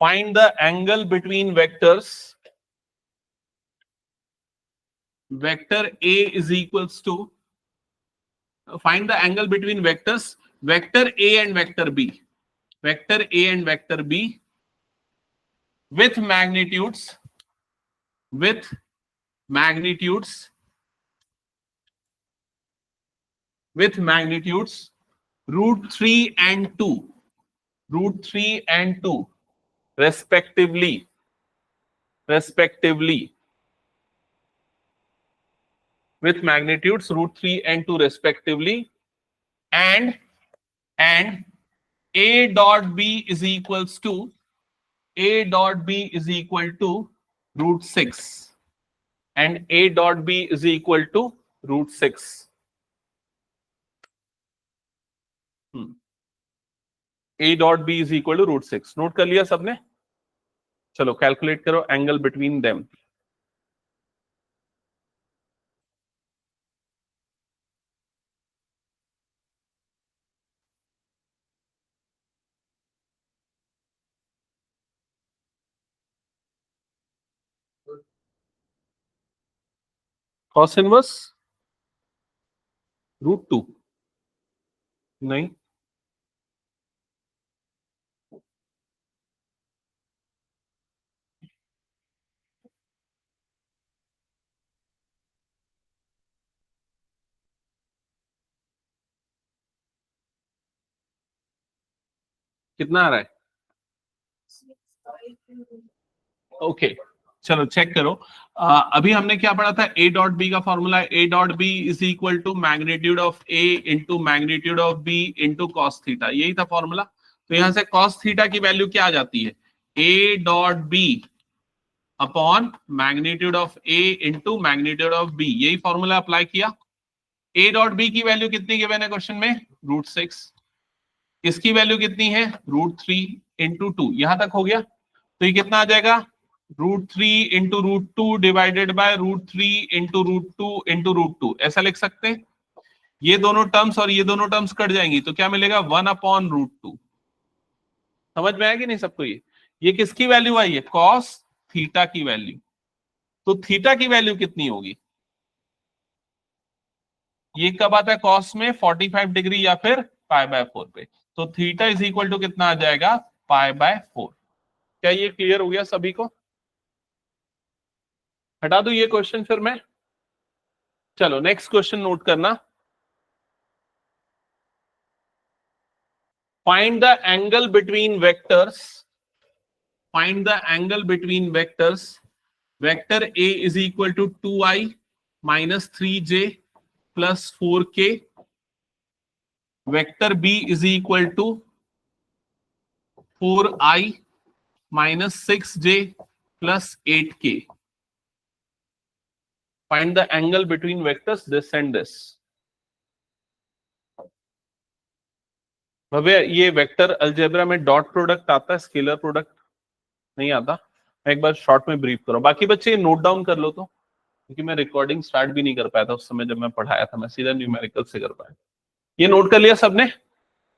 Find the angle between vectors. Vector A is equals to, find the angle between vectors, vector A and vector B. Vector A and vector B with magnitudes root 3 and 2, respectively, with magnitudes root 3 and 2 respectively, and A dot B is equals to root 6, and A dot B is equal to root 6. A dot B is equal to root 6. Note कर लिया सबने? चलो calculate करो angle between them. cos inverse root 2 नहीं, कितना आ रहा है? ओके चलो चेक करो. अभी हमने क्या पढ़ा था? ए डॉट बी का formula, a dot B is equal to magnitude of a into magnitude of B into cos theta. यही था फॉर्मूला. तो यहां से कॉस थीटा की वैल्यू क्या आ जाती है? ए dot b upon magnitude of a into magnitude of b. यही फॉर्मूला अप्लाई किया. ए डॉट बी की वैल्यू कितनी गिवन है क्वेश्चन में? रूट 6. इसकी वैल्यू कितनी है? Root 3 into 2. यहां तक हो गया. तो ये कितना आ जाएगा? Root 3 into root 2 divided by root 3 into root 2 into root 2. ऐसा लिख सकते हैं. ये दोनों टर्म्स और ये दोनों टर्म्स कट जाएंगी तो क्या मिलेगा? 1 अपॉन रूट 2. समझ में आएगी नहीं सबको? ये किसकी वैल्यू आई है? कॉस थीटा की वैल्यू. तो थीटा की वैल्यू कितनी होगी? ये कब आता है कॉस में? 45 डिग्री या फिर पाई बाय 4 पे. तो थीटा इज इक्वल टू कितना आ जाएगा? Pi by 4. क्या ये क्लियर हो गया सभी को? हटा दो ये क्वेश्चन फिर मैं. चलो नेक्स्ट क्वेश्चन नोट करना. Find the angle between vectors. Vector A is equal to 2i minus 3j plus 4k. Vector B is equal to 4i minus 6j plus 8k. Find the angle between vectors this and this. भव्य, ये vector algebra में dot product आता है, scalar product नहीं आता. मैं एक बार short में brief करूं. बाकी बच्चे नोट डाउन कर लो तो, क्योंकि मैं रिकॉर्डिंग स्टार्ट भी नहीं कर पाया था उस समय जब मैं पढ़ाया था. मैं सीधा न्यूमेरिकल से कर पाया. ये नोट कर लिया सबने?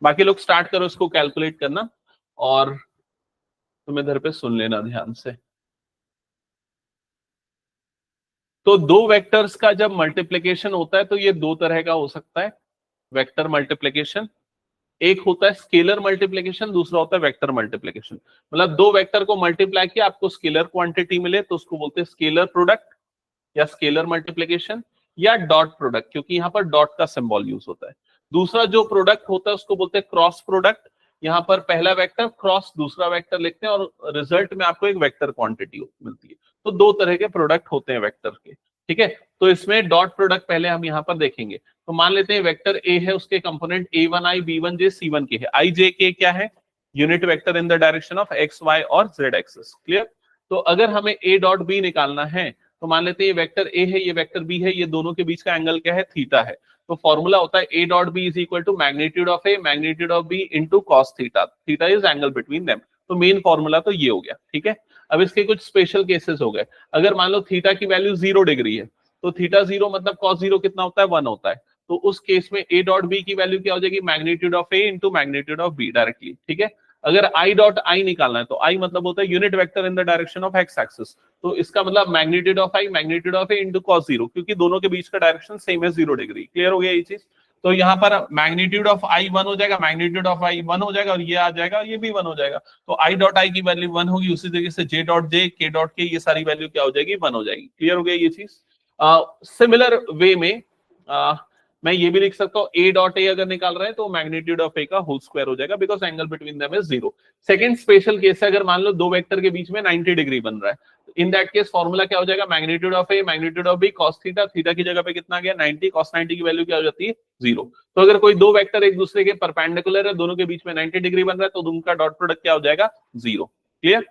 बाकी लोग स्टार्ट करो इसको कैलकुलेट करना और तुम इधर पे सुन लेना ध्यान से. तो दो वेक्टर्स का जब मल्टीप्लिकेशन होता है तो ये दो तरह का हो सकता है. वेक्टर मल्टीप्लिकेशन, एक होता है स्केलर मल्टीप्लिकेशन, दूसरा होता है वेक्टर मल्टीप्लिकेशन. मतलब दो वेक्टर को मल्टीप्लाई किया, आपको स्केलर क्वांटिटी मिले तो उसको बोलते हैं स्केलर प्रोडक्ट या स्केलर मल्टीप्लिकेशन, या डॉट प्रोडक्ट, क्योंकि यहाँ पर डॉट का सिंबल यूज होता है. दूसरा जो प्रोडक्ट होता है उसको बोलते हैं क्रॉस प्रोडक्ट. यहाँ पर पहला वेक्टर क्रॉस दूसरा वेक्टर लिखते हैं और रिजल्ट में आपको एक वेक्टर क्वांटिटी मिलती है. तो दो तरह के प्रोडक्ट होते हैं वेक्टर के. ठीक है, तो इसमें डॉट प्रोडक्ट पहले हम यहाँ पर देखेंगे. तो मान लेते हैं वेक्टर ए है, उसके कंपोनेंट a1i b1j c1k है. i j k क्या है? Unit vector in the direction of x y और z एक्सिस. क्लियर? तो अगर हमें a डॉट b निकालना है तो मान लेते हैं ये वेक्टर a है, ये वेक्टर b है, ये दोनों के बीच का एंगल क्या है? थीटा है. तो फॉर्मूला होता है a dot b is equal to magnitude of a magnitude of b into cos theta. Theta is angle between them. तो मेन फॉर्मूला तो ये हो गया. ठीक है, अब इसके कुछ स्पेशल केसेस हो गए. अगर मान लो थीटा की वैल्यू 0 डिग्री है तो थीटा 0 मतलब cos 0 कितना होता है? 1 होता है. तो उस केस में a डॉट b की वैल्यू क्या हो जाएगी? Magnitude of a into magnitude of b directly. ठीक है, अगर आई डॉट आई निकालना है तो आई मतलब होता है unit vector in the direction of x axis, तो इसका मतलब magnitude of I magnitude of a into cos zero, क्योंकि दोनों के बीच का डायरेक्शन सेम है 0 डिग्री। क्लियर हो गया ये चीज? तो यहाँ पर मैग्नीट्यूड ऑफ आई 1 हो जाएगा, मैग्नीट्यूड ऑफ आई 1 हो जाएगा, और ये आ जाएगा, ये भी 1 हो जाएगा। तो आई डॉट आई की वैल्यू 1 होगी, उसी तरीके से जे डॉट जे, के डॉट के, ये सारी वैल्यू क्या हो जाएगी? 1 हो जाएगी। क्लियर हो गया ये चीज? सिमिलर वे में मैं ये भी लिख सकता हूँ ए डॉट ए अगर निकाल रहे हैं तो मैग्नीट्यूड ऑफ ए का होल स्क्वायर हो जाएगा, because angle between them is 0। Second special case है, अगर मान लो दो वेक्टर के बीच में 90 डिग्री बन रहा है, इन दैट केस फॉर्मूला क्या हो जाएगा? Magnitude of A magnitude of b cos theta, theta की जगह पे कितना गया? 90, कॉस 90 की वैल्यू क्या हो जाती है? 0। तो अगर कोई दो वेक्टर एक दूसरे के परपेंडिकुलर है, दोनों के बीच में 90 डिग्री बन रहा है, तो उनका डॉट प्रोडक्ट क्या हो जाएगा? 0। क्लियर?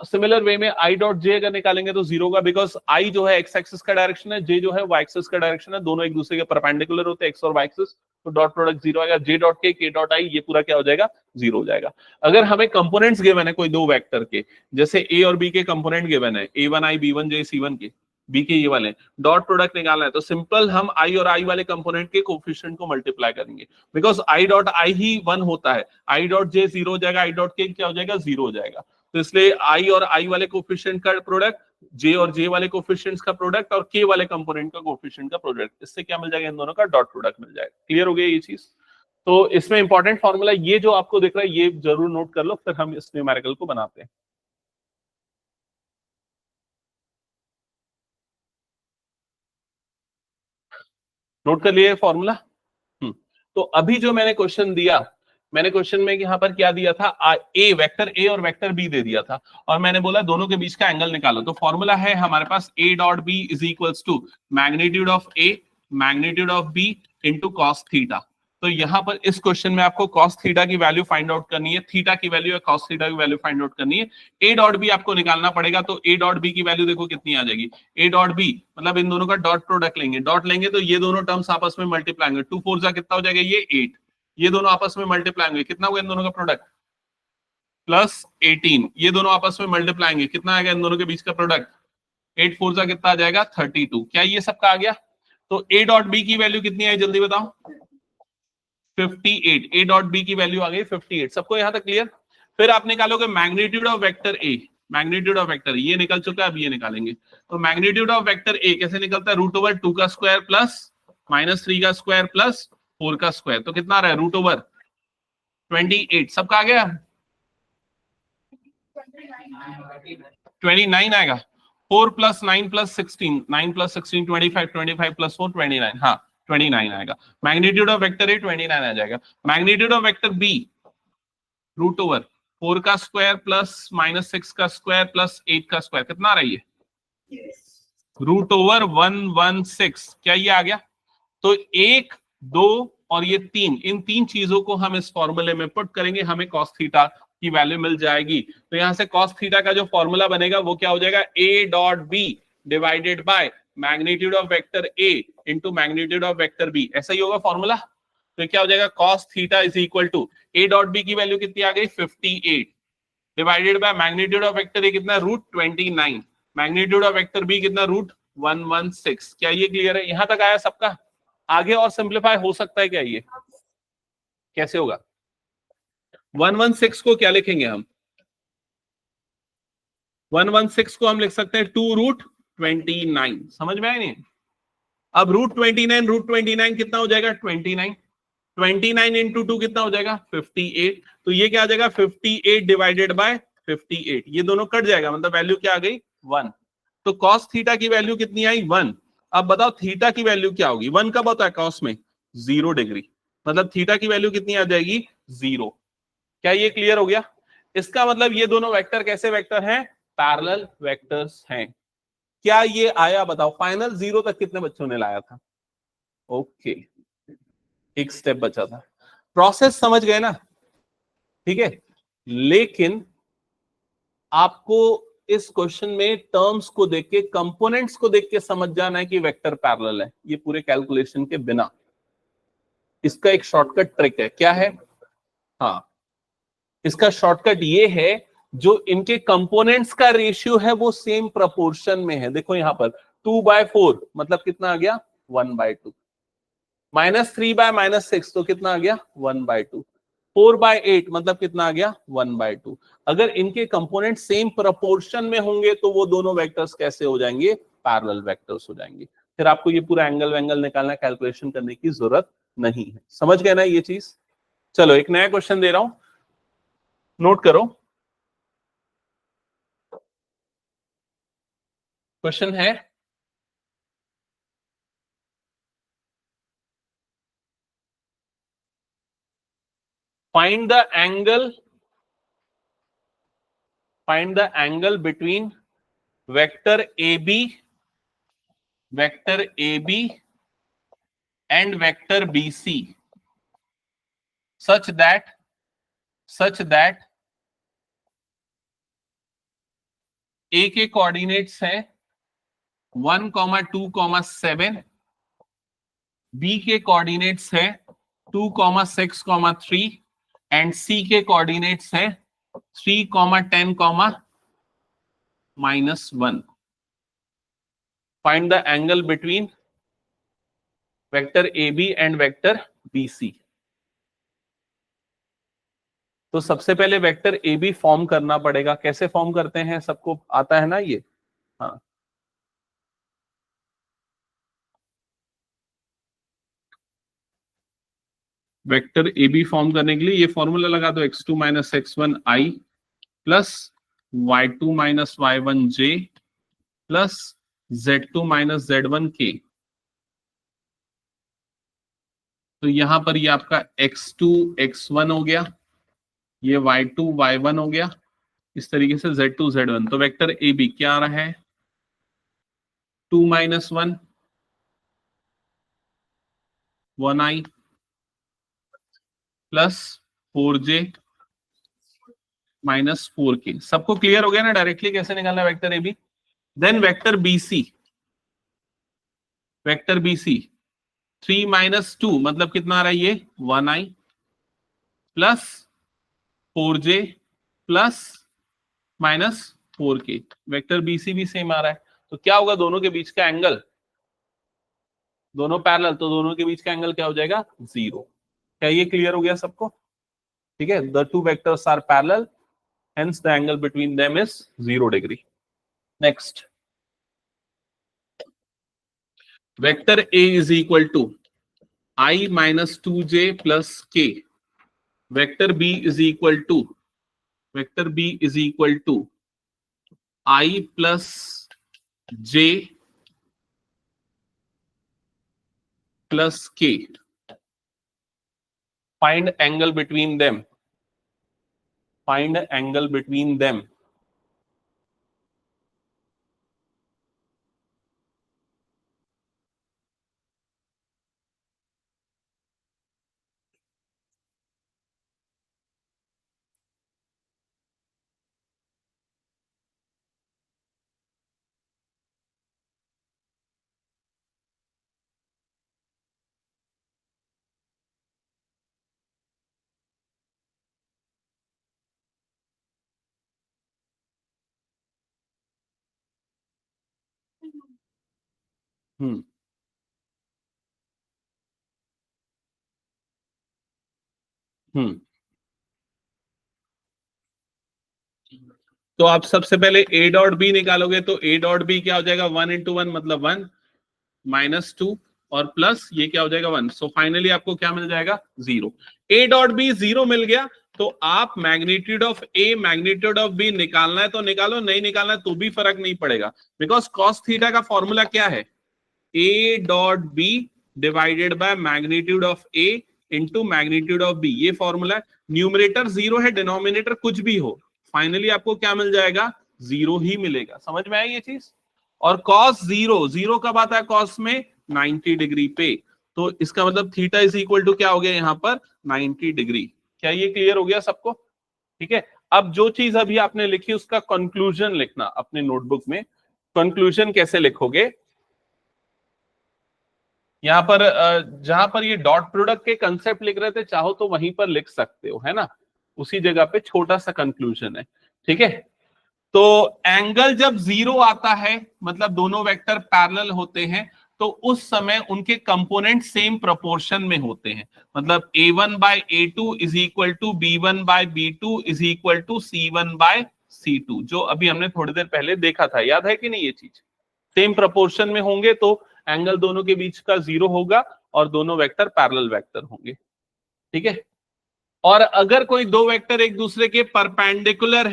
सिमिलर वे में आई डॉट जे अगर निकालेंगे तो 0 का, बिकॉज आई जो है एक्स एक्सिस का डायरेक्शन है, जे जो है वाई एक्सिस का डायरेक्शन है, दोनों एक दूसरे के परपेंडिकुलर होते हैं एक्स और वाई एक्सिस, तो डॉट प्रोडक्ट 0 आएगा। जे डॉट के डॉट आई, ये पूरा क्या हो जाएगा? 0 हो जाएगा। अगर हमें कंपोनेंट्स गिवन है कोई दो वेक्टर के, जैसे ए और बी के कंपोनेंट गिवन है, A1i B1j C1 के, बी के ये वाले डॉट प्रोडक्ट निकालना है, तो सिंपल हम आई और आई वाले कंपोनेंट के कोफिशिएंट को मल्टीप्लाई करेंगे, बिकॉज आई डॉट आई ही 1 होता है, आई डॉट जे 0 हो जाएगा, आई डॉट के क्या हो जाएगा? 0 हो जाएगा। तो इसलिए आई और आई वाले कोफिशिएंट का प्रोडक्ट, जे और जे वाले कोफिशिएंट्स का प्रोडक्ट, और के वाले कंपोनेंट का कोफिशिएंट का प्रोडक्ट, इससे क्या मिल जाएगा? इन दोनों का डॉट प्रोडक्ट मिल जाएगा। क्लियर हो गया ये चीज? तो इसमें इंपॉर्टेंट फॉर्मूला ये जो आपको दिख रहा है, ये जरूर नोट कर लो, फिर हम इस न्यूमेरिकल को बनाते हैं। नोट कर लिए फॉर्मूला? तो अभी जो मैंने क्वेश्चन दिया, मैंने क्वेश्चन में यहाँ पर क्या दिया था? ए, वेक्टर ए और वेक्टर बी दे दिया था, और मैंने बोला दोनों के बीच का एंगल निकालो। तो फॉर्मूला है हमारे पास A dot B is equals to magnitude of A magnitude of B into cos theta. तो यहाँ पर इस क्वेश्चन में आपको कॉस थीटा की वैल्यू फाइंड आउट करनी है, थीटा की वैल्यू या कॉस थीटा की वैल्यू फाइंड आउट करनी है। ए डॉट बी आपको निकालना पड़ेगा, तो ए डॉट बी की वैल्यू देखो कितनी आ जाएगी। ए डॉट बी मतलब इन दोनों का डॉट प्रोडक्ट लेंगे, डॉट लेंगे तो ये दोनों टर्म्स आपस में मल्टीप्लाई होंगे, 2 4 जा कितना हो जाएगा? ये 8, ये दोनों आपस में मल्टीप्लाई होंगे, कितना हुआ इन दोनों का प्रोडक्ट? प्लस 18, ये दोनों आपस में मल्टीप्लाई होंगे, कितना आएगा इन दोनों के बीच का प्रोडक्ट? 8 4 जा कितना आ जाएगा? 32। क्या ये सबका आ गया? तो ए डॉट बी की वैल्यू कितनी आई जल्दी बताओ? 58। ए डॉट बी की वैल्यू आ गई 58। सबको यहां तक क्लियर? फिर आप निकालोगे magnitude of vector A, magnitude of vector ये निकल चुका है, अब ये निकालेंगे। तो मैग्नीट्यूड ऑफ वेक्टर ए कैसे निकलता है? रूट ओवर 2 का स्क्वायर प्लस -3 का स्क्वायर प्लस 4 का स्क्वायर, तो कितना आ रहा है? Root over 28। सबका आ गया? 29 आएगा। 4 + 9 + 16, 9 + 16 25, 25 + 4 29, हाँ 29 आएगा। मैग्नीट्यूड ऑफ वेक्टर ए 29 आ जाएगा। Magnitude of vector b root over 4 का स्क्वायर प्लस -6 का स्क्वायर प्लस 8 का स्क्वायर, कितना आ रहा है? ये रूट ओवर 116। क्या ये आ गया? तो 1 2 और ये 3, इन तीन चीजों को हम इस फॉर्मूले में पुट करेंगे, हमें कॉस थीटा की वैल्यू मिल जाएगी। तो यहां से कॉस थीटा का जो फॉर्मूला बनेगा वो क्या हो जाएगा? A dot B divided by magnitude of vector a into magnitude of vector b, ऐसा ही होगा फॉर्मूला। तो क्या हो जाएगा? Cos theta is equal to a dot B की वैल्यू कितनी आ गई? 58 divided by magnitude of vector a कितना? √29, मैग्नीट्यूड ऑफ वेक्टर बी कितना? √116। क्या ये क्लियर है? यहां तक आया सबका? आगे और सिंप्लीफाई हो सकता है क्या? ये कैसे होगा? 116 को क्या लिखेंगे हम? 116 को हम लिख सकते हैं 2√29। समझ में आया नहीं? अब √29 कितना हो जाएगा? 29। 29 इंटू 2 कितना हो जाएगा? 58। तो ये क्या आ जाएगा? 58 डिवाइडेड बाय 58, ये दोनों कट जाएगा, मतलब वैल्यू क्या आ गई? 1। तो कॉस थीटा की वैल्यू कितनी आई? 1। अब बताओ थीटा की वैल्यू क्या होगी? 1 कब होता है कॉस में? 0 डिग्री, मतलब थीटा की वैल्यू कितनी आ जाएगी? 0। क्या ये क्लियर हो गया? इसका मतलब ये दोनों वेक्टर कैसे वेक्टर हैं? पैरेलल वेक्टर्स हैं। क्या ये आया? बताओ फाइनल 0 तक कितने बच्चों ने लाया था? ओके, एक स्टेप बचा था। प्रोसेस समझ गए ना? ठीक है, लेकिन आपको इस क्वेश्चन में टर्म्स को देख के, कंपोनेंट्स को देख के समझ जाना है कि वेक्टर पैरेलल है, ये पूरे कैलकुलेशन के बिना। इसका एक शॉर्टकट ट्रिक है, क्या है? हाँ, इसका शॉर्टकट ये है, जो इनके कंपोनेंट्स का रेशियो है वो सेम प्रोपोर्शन में है। देखो यहां पर 2/4 मतलब कितना आ गया? 1/2। -3/-6 तो कितना आ गया? 1/2। 4/8 मतलब कितना आ गया 1/2। अगर इनके कंपोनेंट सेम प्रोपोर्शन में होंगे तो वो दोनों वेक्टर्स कैसे हो जाएंगे, पैरेलल वेक्टर्स हो जाएंगे। फिर आपको ये पूरा एंगल वेंगल निकालना, कैलकुलेशन करने की जरूरत नहीं है। समझ गए ना ये चीज। चलो एक नया क्वेश्चन दे रहा हूं, नोट करो। क्वेश्चन है find the angle between vector AB and vector BC such that A के कोऑर्डिनेट्स हैं 1,2,7, B के कोऑर्डिनेट्स है 2,6,3 एंड C के कोऑर्डिनेट्स है 3,10, -1। Find the angle between vector AB and vector BC। तो सबसे पहले वेक्टर AB फॉर्म करना पड़ेगा। कैसे फॉर्म करते हैं, सबको आता है ना ये। हाँ, वेक्टर AB फॉर्म करने के लिए ये फॉर्मूला लगा दो, x2 - x1 i plus y2 - y1 j plus z2 - z1 k। तो यहां पर ये आपका x2 x1 हो गया, ये y2 y1 हो गया, इस तरीके से z2 z1। तो वेक्टर AB क्या आ रहा है 2 - 1 1i प्लस 4j -4k। सबको क्लियर हो गया ना डायरेक्टली कैसे निकालना है vector AB। Then vector BC 3 - 2 मतलब कितना आ रहा है ये 1i plus 4j plus -4k। Vector BC भी सेम आ रहा है, तो क्या होगा दोनों के बीच का एंगल, दोनों पैरेलल, तो दोनों के बीच का एंगल क्या हो जाएगा 0। क्या ये क्लियर हो गया सबको। ठीक है, the two vectors are parallel, hence the angle between them is 0 degree. Next, vector A is equal to I minus 2j plus k. Vector B is equal to I plus j plus k. Find angle between them. Find angle between them. हम्म हम्म तो आप सबसे पहले A dot B निकालोगे, तो A dot B क्या हो जाएगा 1 × 1 मतलब 1 -2 और प्लस ये क्या हो जाएगा 1। सो फाइनली आपको क्या मिल जाएगा 0। A डॉट बी 0 मिल गया, तो आप magnitude of A magnitude of B निकालना है तो निकालो, नहीं निकालना है तो भी फर्क नहीं पड़ेगा, बिकॉज कॉस थीटा का फॉर्मूला क्या है A dot B divided by magnitude of A into magnitude of B। ये फॉर्मूला, न्यूमरेटर 0 है, डिनोमिनेटर कुछ भी हो, फाइनली आपको क्या मिल जाएगा 0 ही मिलेगा। समझ में आई ये चीज। और cos 0 कब आता है cos में 90 डिग्री पे, तो इसका मतलब थीटा इज इक्वल टू क्या हो गया यहाँ पर 90 डिग्री। क्या ये क्लियर हो गया सबको। ठीक है, अब जो चीज अभी आपने लिखी उसका कंक्लूजन लिखना अपने नोटबुक में। कंक्लूजन कैसे लिखोगे, यहाँ पर जहां पर ये डॉट प्रोडक्ट के कंसेप्ट लिख रहे थे, चाहो तो वहीं पर लिख सकते हो, है ना, उसी जगह पे छोटा सा कंक्लूजन है। ठीक है, तो एंगल जब 0 आता है मतलब दोनों वेक्टर पैरेलल होते हैं, तो उस समय उनके कंपोनेंट सेम प्रोपोर्शन में होते हैं। मतलब A1/A2 is equal to B1/B2 is equal to C1/C2, जो अभी हमने थोड़ी देर पहले देखा था। याद है कि नहीं ये चीज? सेम प्रोपोर्शन में होंगे तो एंगल दोनों के बीच का 0 होगा और दोनों वेक्टर पैरेलल वेक्टर होंगे। ठीक है। और अगर कोई दो वेक्टर एक दूसरे के परपेंडिकुलर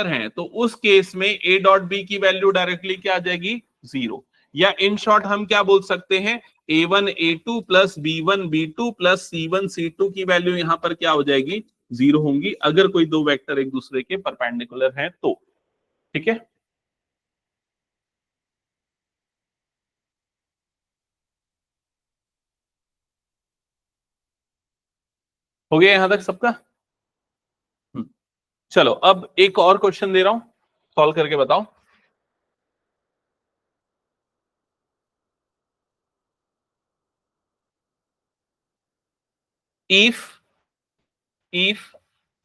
हैं तो उस केस में A डॉट बी की वैल्यू डायरेक्टली क्या आ जाएगी? 0। या इन शॉर्ट हम क्या बोल सकते हैं, A1/A2 plus B1/B2 plus C1/C2 की वैल्यू यहां पर क्या हो जाएगी? 0 होंगी, अगर कोई दो वेक्टर एक दूसरे के परपेंडिकुलर हैं तो। ठीक है। हो गया यहां तक सबका? चलो अब एक और क्वेश्चन दे रहा हूं, सॉल्व करके बताओ। if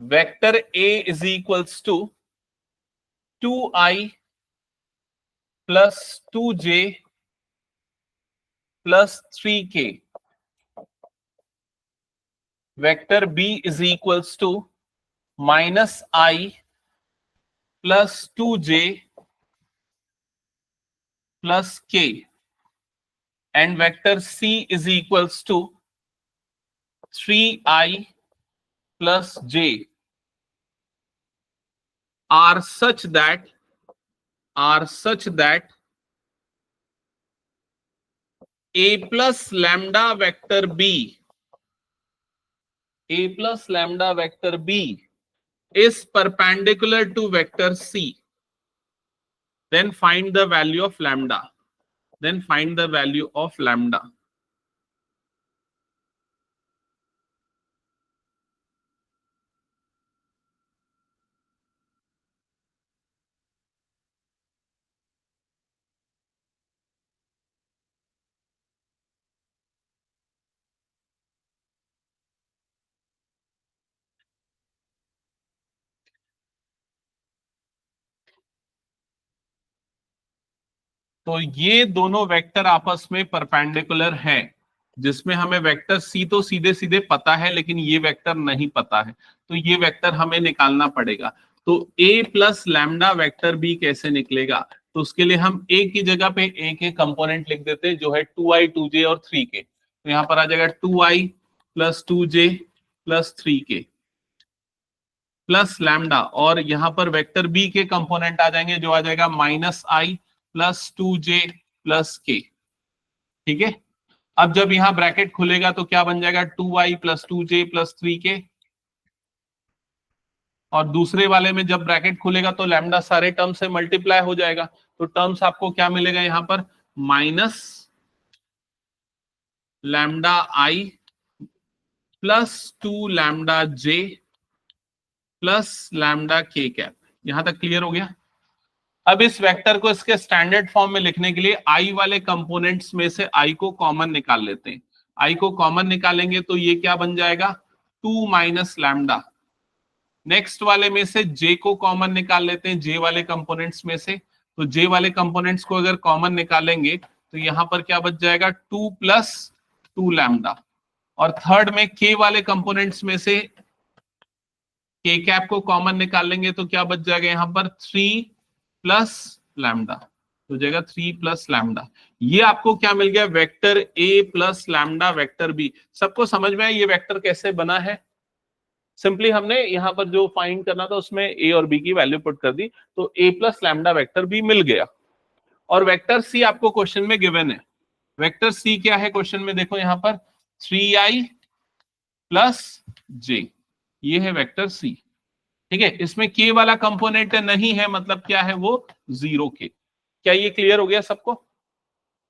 vector A is equals to 2i plus 2j plus 3k, vector B is equals to minus I plus 2j plus k, and vector C is equals to 3i plus j, are such that a plus lambda vector b is perpendicular to vector C, then find the value of lambda. तो ये दोनों vector आपस में perpendicular हैं, जिसमें हमें vector C तो सीधे सीधे पता है लेकिन ये वेक्टर नहीं पता है, तो ये वेक्टर हमें निकालना पड़ेगा। तो a plus lambda vector b कैसे निकलेगा? तो उसके लिए हम a की जगह पे a के कंपोनेंट लिख देते हैं, जो है 2i 2j और 3k। तो यहाँ पर आ जाएगा 2i plus 2j plus 3k plus lambda, और यहाँ पर वेक्टर बी के कंपोनेंट आ जाएंगे, जो आ जाएगा माइनस आई प्लस 2j प्लस k। ठीक है। अब जब यहाँ ब्रैकेट खुलेगा तो क्या बन जाएगा? 2i plus 2j plus 3k, और दूसरे वाले में जब ब्रैकेट खुलेगा तो लैम्डा सारे टर्म से मल्टीप्लाई हो जाएगा। तो टर्म्स आपको क्या मिलेगा यहाँ पर? माइनस लैम्डा आई plus 2 lambda j plus lambda k cap. यहां तक क्लियर हो गया? अब इस वेक्टर को इसके स्टैंडर्ड फॉर्म में लिखने के लिए आई वाले कंपोनेंट्स में से आई को कॉमन निकाल लेते हैं। आई को कॉमन निकालेंगे तो ये क्या बन जाएगा? 2 माइनस लैम्डा। नेक्स्ट वाले में से जे को कॉमन निकाल लेते हैं, जे वाले कंपोनेंट्स में से। तो जे वाले कंपोनेंट्स को अगर कॉमन निकालेंगे तो यहां पर क्या बच जाएगा? 2 प्लस 2 लैम्डा। और थर्ड में के वाले कंपोनेंट्स में से के कैप को कॉमन निकाल लेंगे तो क्या बच जाएगा यहाँ पर? 3 प्लस लैम्डा। तो जाएगा 3 प्लस लैम्डा। ये आपको क्या मिल गया? Vector a plus lambda vector b. सबको समझ में आया ये वेक्टर कैसे बना है? सिंपली हमने यहाँ पर जो फाइंड करना था उसमें ए और बी की वैल्यू पुट कर दी, तो ए प्लस लैम्डा वेक्टर बी मिल गया। और वेक्टर सी आपको क्वेश्चन में गिवन है। वेक्टर सी क्या है क्वेश्चन में? देखो यहाँ पर 3i प्लस j, ये है वेक्टर सी। ठीक है। इसमें के वाला कंपोनेंट नहीं है, मतलब क्या है वो? 0 के। क्या ये क्लियर हो गया सबको?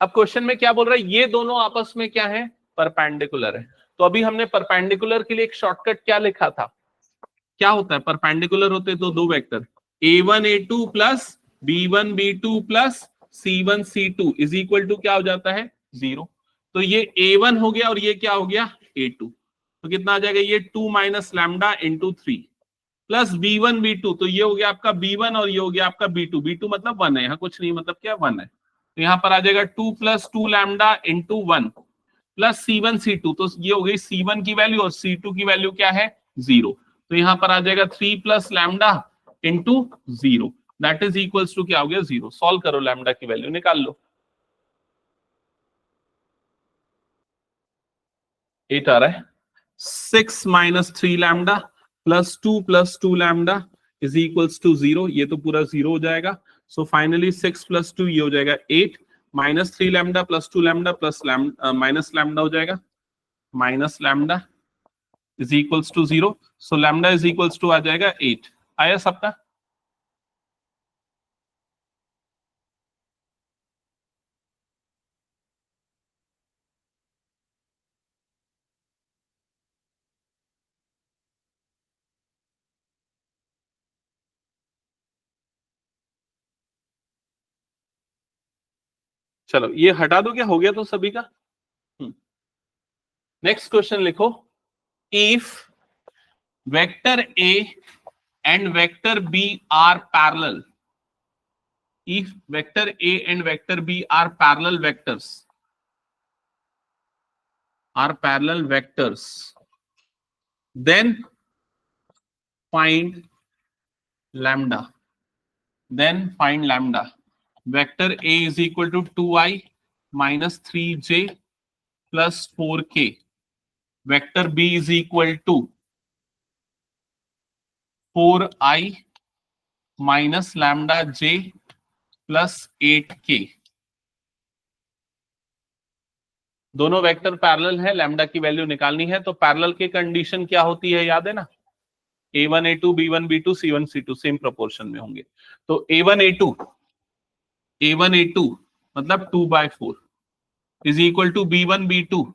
अब क्वेश्चन में क्या बोल रहा है? ये दोनों आपस में क्या है? परपेंडिकुलर है। तो अभी हमने परपेंडिकुलर के लिए एक शॉर्टकट क्या लिखा था? क्या होता है परपेंडिकुलर होते तो दो vector a1 a2 plus b1 b2 plus c1 c2 is equal to क्या हो जाता है? 0। तो ये a1 हो गया और ये क्या हो गया? a2। तो कितना आ जाएगा? ये 2 minus lambda into 3 plus b1 b2, तो ये हो गया आपका b1 और ये हो गया आपका b2। b2 मतलब 1 है, यहाँ कुछ नहीं, मतलब क्या 1 है। तो यहाँ पर आ जाएगा 2 + 2 lambda into 1 plus C1 C2, तो ये हो गई C1 की वैल्यू और C2 की वैल्यू क्या है 0। तो यहाँ पर आ जाएगा 3 + lambda into 0 that is equals to क्या हो गया 0। सॉल्व करो, लैम्डा की वैल्यू निकाल लो। 8 आ रहा है। 6 - 3 lambda plus 2 + 2 lambda is equals to 0। ये तो पूरा 0 हो जाएगा। सो फाइनली 6 + 2 ये हो जाएगा 8 -3 lambda plus 2 lambda plus minus lambda हो जाएगा minus lambda is equals to 0। So lambda is equals to आ जाएगा 8। आया सबका? चलो ये हटा दो, क्या हो गया तो सभी का। नेक्स्ट क्वेश्चन लिखो। If vector a and vector b are parallel, if vector A and vector B are parallel vectors, then find lambda. Vector A is equal to 2i minus 3j plus 4k. Vector B is equal to 4i minus lambda j plus 8k. दोनों vector parallel है, lambda की value निकालनी है। तो parallel की condition क्या होती है, याद है ना? A1 A2 B1 B2 C1 C2 same proportion में होंगे। तो A1 A2 मतलब 2/4 is equal to B1 B2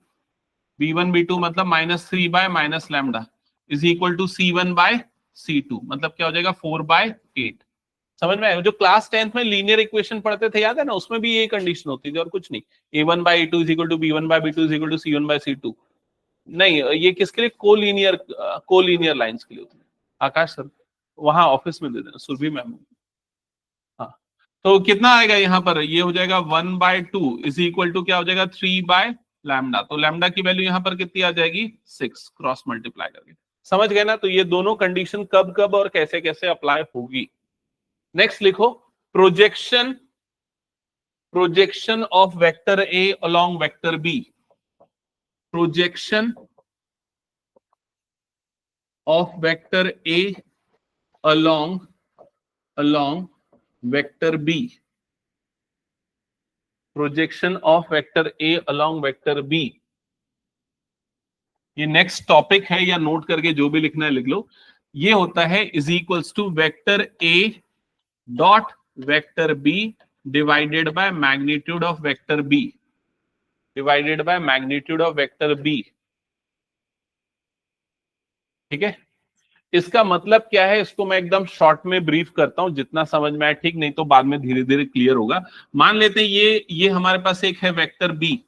मतलब -3 by minus lambda is equal to C1/C2 मतलब क्या हो जाएगा 4/8। समझ में आया? जो क्लास 10th में लीनियर इक्वेशन पढ़ते थे, याद है ना? उसमें भी ये कंडीशन होती थी और कुछ नहीं। A1/A2 is equal to B1/B2 is equal to C1/C2। नहीं, ये किसके लिए? कोलीनियर लाइंस के लिए होती है। आकाश सर वहां ऑफिस में दे देना, सुरभि मैम। हाँ, तो कितना आएगा यहाँ पर? ये हो जाएगा 1/2 इज इक्वल टू क्या हो जाएगा 3/लैम्डा। तो लैम्डा की वैल्यू यहाँ पर कितनी आ जाएगी 6 क्रॉस मल्टीप्लाई करके। समझ गए ना? तो ये दोनों कंडीशन कब कब और कैसे कैसे अप्लाई होगी। नेक्स्ट लिखो। Projection of vector a along vector b. Projection of vector a along vector B. Projection of vector A along vector B. ये नेक्स्ट टॉपिक है, या नोट करके जो भी लिखना है लिख लो। ये होता है is equals to vector A dot vector B divided by magnitude of vector B divided by magnitude of vector B। ठीक है, इसका मतलब क्या है, इसको मैं एकदम शॉर्ट में ब्रीफ करता हूं, जितना समझ में आए ठीक, नहीं तो बाद में धीरे धीरे क्लियर होगा। मान लेते हैं ये हमारे पास एक है वेक्टर बी,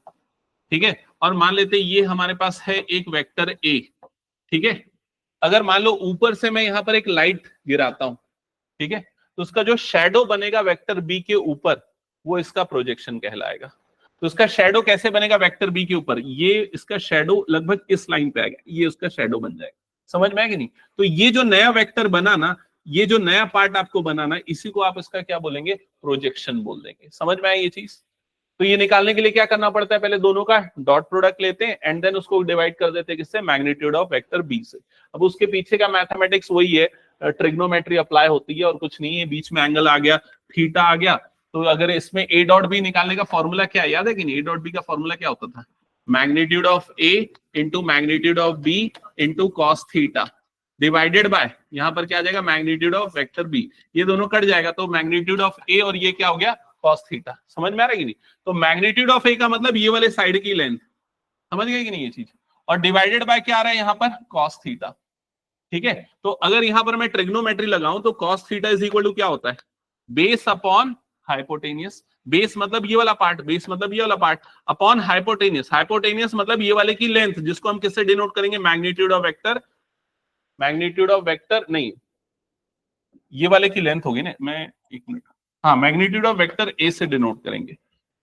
ठीक है, और मान लेते हैं ये हमारे पास है एक वेक्टर ए। ठीक है, अगर मान लो ऊपर से मैं यहां पर एक लाइट गिराता हूं, ठीक है, तो उसका जो शेडो बनेगा वेक्टर बी के ऊपर, वो इसका प्रोजेक्शन कहलाएगा। तो इसका शेडो कैसे बनेगा वेक्टर बी के ऊपर? ये इसका शेडो लगभग इस लाइन पे आएगा, ये उसका शेडो बन जाएगा। समझ में आया कि नहीं? तो ये जो नया वेक्टर बना ना, ये जो नया पार्ट आपको बनाना, इसी को आप इसका क्या बोलेंगे? प्रोजेक्शन बोल देंगे। समझ में आया ये चीज? तो ये निकालने के लिए क्या करना पड़ता है? पहले दोनों का डॉट प्रोडक्ट लेते हैं एंड देन उसको डिवाइड कर देते हैं किससे? मैग्नीट्यूड ऑफ वेक्टर बी से। अब उसके पीछे का मैथमेटिक्स वही है, ट्रिग्नोमेट्री अप्लाई होती है और कुछ नहीं है। बीच में एंगल आ गया, थीटा आ गया, तो अगर इसमें ए डॉट बी निकालने का फॉर्मूला क्या है, याद है कि नहीं? ए डॉट बी का फॉर्मूला क्या होता था? Magnitude of a into magnitude of B into cos theta divided by, यहां पर क्या आ जाएगा? Magnitude of vector b. ये दोनों कट जाएगा तो मैग्नीट्यूड ऑफ ए और ये क्या हो गया? Cos theta. समझ में आ रहा है कि नहीं? तो मैग्नीट्यूड ऑफ ए का मतलब ये वाले साइड की लेंथ। समझ गए कि नहीं ये चीज? और डिवाइडेड बाय क्या आ रहा है यहाँ पर? Cos theta. ठीक है, तो अगर यहां पर मैं ट्रिग्नोमेट्री लगाऊं तो cos theta is equal to क्या होता है? Base upon hypotenuse. बेस मतलब ये वाला पार्ट, बेस मतलब ये वाला पार्ट, अपॉन हाइपोटेनियस। हाइपोटेनियस मतलब ये वाले की लेंथ, जिसको हम किससे डिनोट करेंगे? Magnitude of vector, magnitude of vector नहीं, ये वाले की लेंथ होगी ना, मैं एक मिनट, हाँ, मैग्नीट्यूड ऑफ वेक्टर ए से डिनोट करेंगे।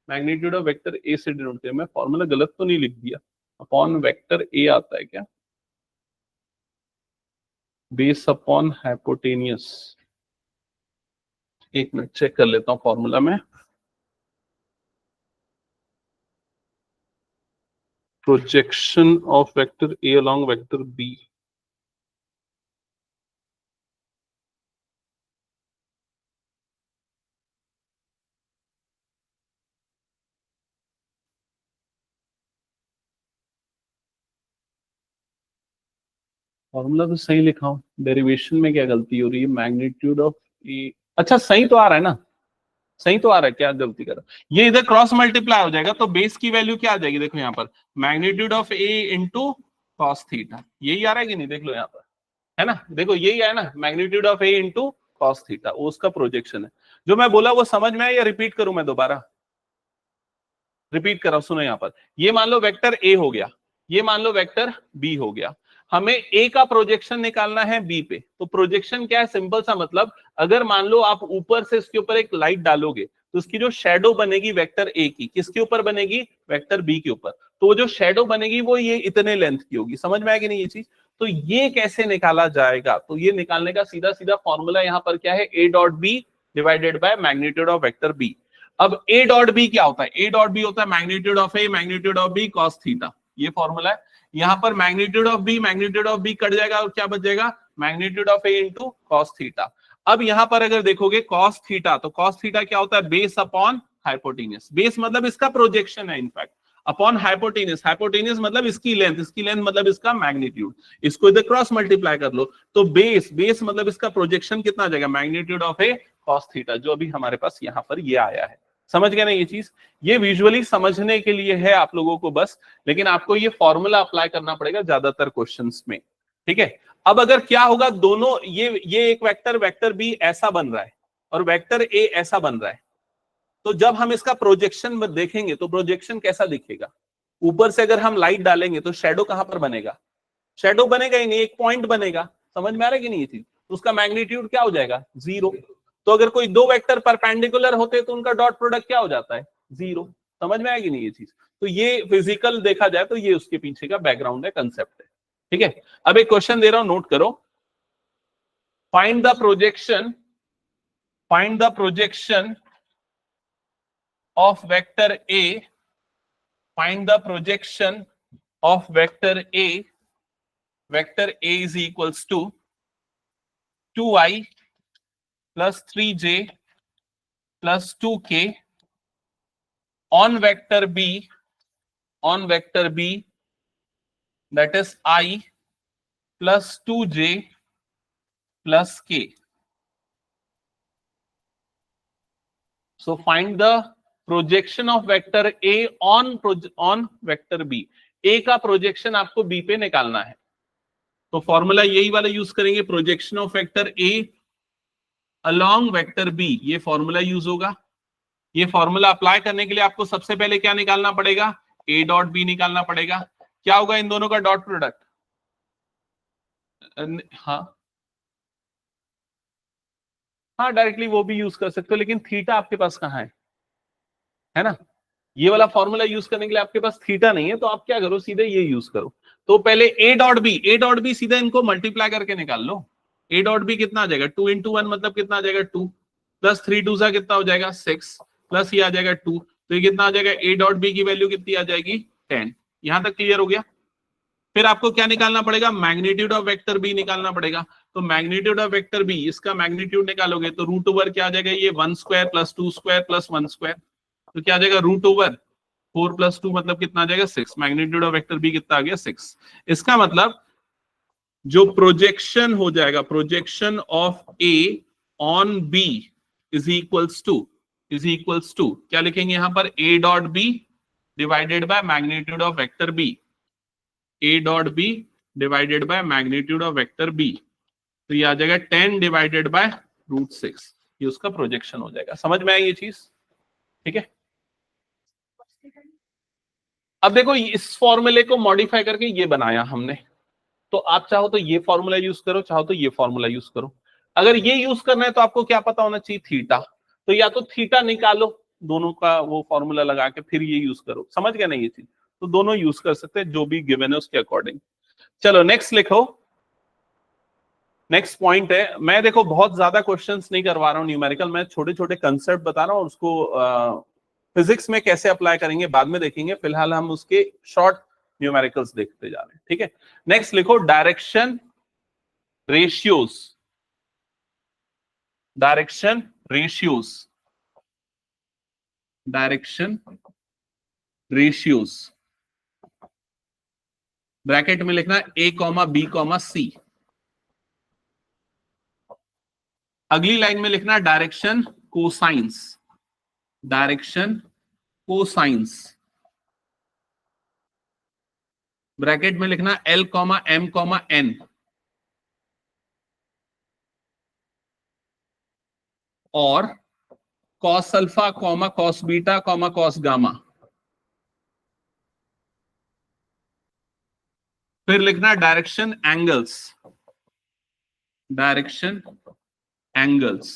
मैग्नीट्यूड ऑफ वेक्टर ए से डिनोट किया, मैं फॉर्मूला गलत तो नहीं लिख दिया, अपॉन वेक्टर ए आता है क्या, बेस अपॉन हाइपोटेनियस, एक मिनट चेक कर लेता हूं फॉर्मूला में। Projection of vector a along vector b, formula तो सही लिखा हूं, डेरिवेशन में क्या गलती हो रही है, मैग्नीट्यूड ऑफ ए, अच्छा सही तो आ रहा है ना, सही तो आ रहा है, क्या गलती कर रहा है, ये इधर क्रॉस मल्टीप्लाई हो जाएगा तो बेस की वैल्यू क्या आ जाएगी, देखो यहाँ पर magnitude of a into cos theta, यही आ रहा है कि नहीं, देख लो यहाँ पर, है ना, देखो यही है ना, magnitude of a into cos theta, वो उसका प्रोजेक्शन है। जो मैं बोला वो समझ में आया या रिपीट करूं मैं दोबारा, रिपीट कर रहा हूं, सुनो यहाँ पर, ये मान लो वेक्टर ए हो गया, ये मान लो वेक्टर बी हो गया, हमें ए का प्रोजेक्शन निकालना है बी पे, तो प्रोजेक्शन क्या है, सिंपल सा मतलब, अगर मान लो आप ऊपर से इसके ऊपर एक लाइट डालोगे तो उसकी जो शेडो बनेगी वेक्टर ए की, किसके ऊपर बनेगी, वेक्टर बी के ऊपर, तो जो शेडो बनेगी वो ये इतने लेंथ की होगी, समझ में आएगी नहीं ये चीज, तो ये कैसे निकाला जाएगा, तो ये निकालने का सीधा सीधा फॉर्मूला यहाँ पर क्या है, ए dot B divided by magnitude of vector b. अब ए डॉट बी क्या होता है, ए डॉट बी होता है magnitude of A magnitude of b cos theta, ये फॉर्मूला है। यहाँ पर मैग्नीट्यूड ऑफ बी कट जाएगा और क्या बच जाएगा, magnitude of a into cos theta. अब यहाँ पर अगर देखोगे कॉस थीटा, तो कॉस थीटा क्या होता है, बेस अपॉन हाइपोटेनियस, बेस मतलब इसका प्रोजेक्शन है इनफैक्ट, अपॉन हाइपोटेनियस, हाइपोटेनियस मतलब इसकी लेंथ मतलब इसका मैग्नीट्यूड, इसको इधर क्रॉस मल्टीप्लाई कर लो, तो बेस मतलब इसका प्रोजेक्शन कितना आ जाएगा, magnitude of A cos theta, जो अभी हमारे पास यहाँ पर ये आया है। समझ गए ना ये चीज, ये विजुअली समझने के लिए है आप लोगों को बस, लेकिन आपको ये फॉर्मूला अप्लाई करना पड़ेगा ज्यादातर क्वेश्चंस में, ठीक है। अब अगर क्या होगा, दोनों ये एक वेक्टर बी ऐसा बन रहा है और वेक्टर ए ऐसा बन रहा है, तो जब हम इसका प्रोजेक्शन देखेंगे तो प्रोजेक्शन कैसा दिखेगा, ऊपर से अगर हम लाइट डालेंगे तो शेडो कहां पर बनेगा, शेडो बनेगा ही नहीं, एक पॉइंट बनेगा, समझ में आ रहा है कि नहीं ये चीज, तो उसका मैग्नीट्यूड क्या हो जाएगा, 0। तो अगर कोई दो वेक्टर परपेंडिकुलर होते तो उनका डॉट प्रोडक्ट क्या हो जाता है, 0। समझ में आएगी नहीं ये चीज, तो ये फिजिकल देखा जाए तो ये उसके पीछे का बैकग्राउंड है, कंसेप्ट है, ठीक है। अब एक क्वेश्चन दे रहा हूं, नोट करो, find the projection of vector A, find the projection of vector A is equals to 2i plus 3j plus 2k on vector b that is I plus 2j plus k. So find the projection of vector A on vector B. A का projection आपको B पे निकालना है, तो formula यही वाला use करेंगे, projection of vector A along vector B, ये फॉर्मूला यूज होगा। ये फॉर्मूला अप्लाई करने के लिए आपको सबसे पहले क्या निकालना पड़ेगा, A डॉट B निकालना पड़ेगा। क्या होगा इन दोनों का डॉट प्रोडक्ट, हाँ डायरेक्टली वो भी यूज कर सकते हो, लेकिन थीटा आपके पास कहाँ है ना, ये वाला फॉर्मूला यूज करने के लिए आपके पास थीटा नहीं है, तो आप क्या करो, सीधे ये यूज करो। तो पहले ए डॉट बी सीधे इनको मल्टीप्लाई करके निकाल लो। ए डॉट बी कितना आ जाएगा, 2 into 1 मतलब कितना आ जाएगा 2, प्लस 3 2 सा कितना हो जाएगा 6, प्लस ये आ जाएगा 2, तो ये कितना आ जाएगा, ए डॉट बी की वैल्यू कितनी आ जाएगी 10। यहां तक क्लियर हो गया। फिर आपको क्या निकालना पड़ेगा, मैग्नीट्यूड ऑफ वेक्टर बी निकालना पड़ेगा। तो मैग्नीट्यूड ऑफ वेक्टर बी, इसका मैग्नीट्यूड निकालोगे तो रूट ओवर क्या आ जाएगा, ये 1 square plus 2 square plus 1 square, तो क्या आ जाएगा रूट ओवर 4 प्लस 2 मतलब कितना आ जाएगा 6। मैग्नीट्यूड ऑफ वेक्टर बी कितना आ गया 6। इसका मतलब जो प्रोजेक्शन हो जाएगा, projection of a on b is equals to क्या लिखेंगे यहां पर, a dot B divided by magnitude of vector b, a dot B divided by magnitude of vector b, तो ये आ जाएगा 10 डिवाइडेड बाय रूट 6, ये उसका प्रोजेक्शन हो जाएगा। समझ में आई ये चीज, ठीक है। अब देखो इस फॉर्मूले को मॉडिफाई करके ये बनाया हमने, तो आप चाहो तो ये फॉर्मूला यूज करो, चाहो तो ये फॉर्मूला यूज करो। अगर ये यूज करना है तो आपको क्या पता होना चाहिए, थीटा, तो या तो थीटा निकालो दोनों का वो फॉर्मूला लगा के फिर ये यूज करो, समझ गए ना ये चीज, तो दोनों यूज कर सकते हैं जो भी गिवन है उसके अकॉर्डिंग। चलो नेक्स्ट लिखो। नेक्स्ट पॉइंट है, मैं देखो बहुत ज्यादा क्वेश्चंस नहीं करवा रहा हूँ न्यूमेरिकल, मैं छोटे छोटे कंसेप्ट बता रहा हूँ और उसको फिजिक्स में कैसे अप्लाई करेंगे बाद में देखेंगे, फिलहाल हम उसके शॉर्ट न्यूमेरिकल्स देखते जा रहे हैं, ठीक है। नेक्स्ट लिखो direction ratios, direction ratios, direction ratios, bracket में लिखना A comma B comma C. अगली लाइन में लिखना direction cosines, direction cosines, bracket में लिखना L comma M comma N. और cos alpha comma cos beta comma cos gamma. फिर लिखना direction angles, direction angles,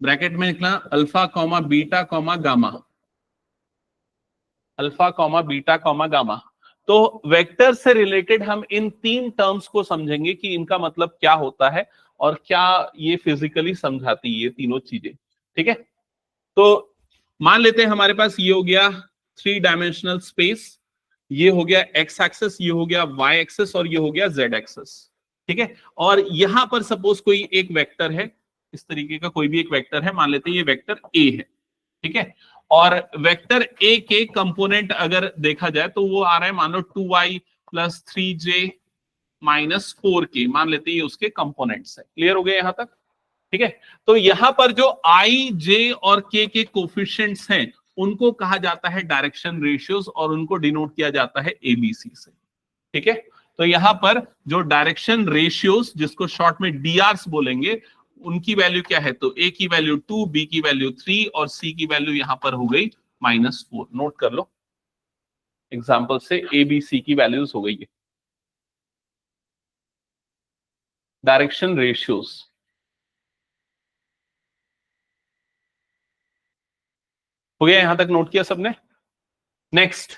bracket में लिखना alpha comma beta comma gamma, alpha comma beta comma gamma. तो vector से related हम इन तीन टर्म्स को समझेंगे कि इनका मतलब क्या होता है और क्या ये फिजिकली समझाती है ये तीनों चीजें, ठीक है। तो मान लेते हैं हमारे पास ये हो गया 3 डायमेंशनल स्पेस, ये हो गया एक्स एक्सेस, ये हो गया वाई एक्सेस और ये हो गया जेड एक्सेस, ठीक है। और यहां पर सपोज कोई एक वेक्टर है, इस तरीके का कोई भी एक वेक्टर है, मान लेते हैं ये वेक्टर ए है, ठीक है। और वेक्टर ए के कंपोनेंट अगर देखा जाए तो वो आ रहा है मान लो 2y plus 3j minus 4k, मान लेते हैं ये उसके कंपोनेंट्स है। क्लियर हो गया यहां तक, ठीक है। तो यहां पर जो आई जे और के कोफिशिएंट्स हैं उनको कहा जाता है डायरेक्शन रेशियोज और उनको डिनोट किया जाता है एबीसी से, ठीक है। तो यहां पर जो डायरेक्शन रेशियोज जिसको शॉर्ट में डीआरस बोलेंगे उनकी वैल्यू क्या है, तो ए की वैल्यू 2, बी की वैल्यू 3 और सी की वैल्यू यहां पर हो गई -4। नोट कर लो, एग्जाम्पल से ए बी सी की वैल्यूज हो गई है डायरेक्शन रेशियोज। हो गया यहां तक, नोट किया सबने। नेक्स्ट,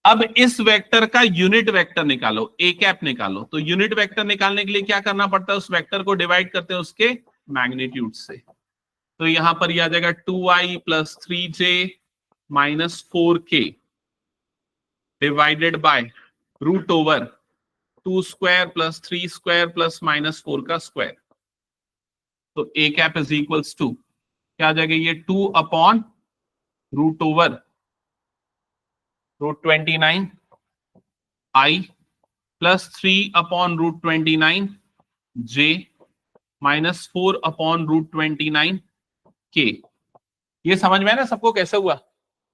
अब इस वेक्टर का यूनिट वेक्टर निकालो, ए कैप निकालो। तो यूनिट वेक्टर निकालने के लिए क्या करना पड़ता है, उस वेक्टर को डिवाइड करते हैं उसके मैग्नीट्यूड से। तो यहां पर यह आ जाएगा 2i plus 3j minus 4k divided by root over 2 square plus 3 square plus -4 का स्क्वायर। तो a cap is equals to क्या आ जाएगा, ये 2 upon root over √29 i plus 3 upon √29 j -4 upon √29 k। ये समझ में है ना सबको कैसे हुआ,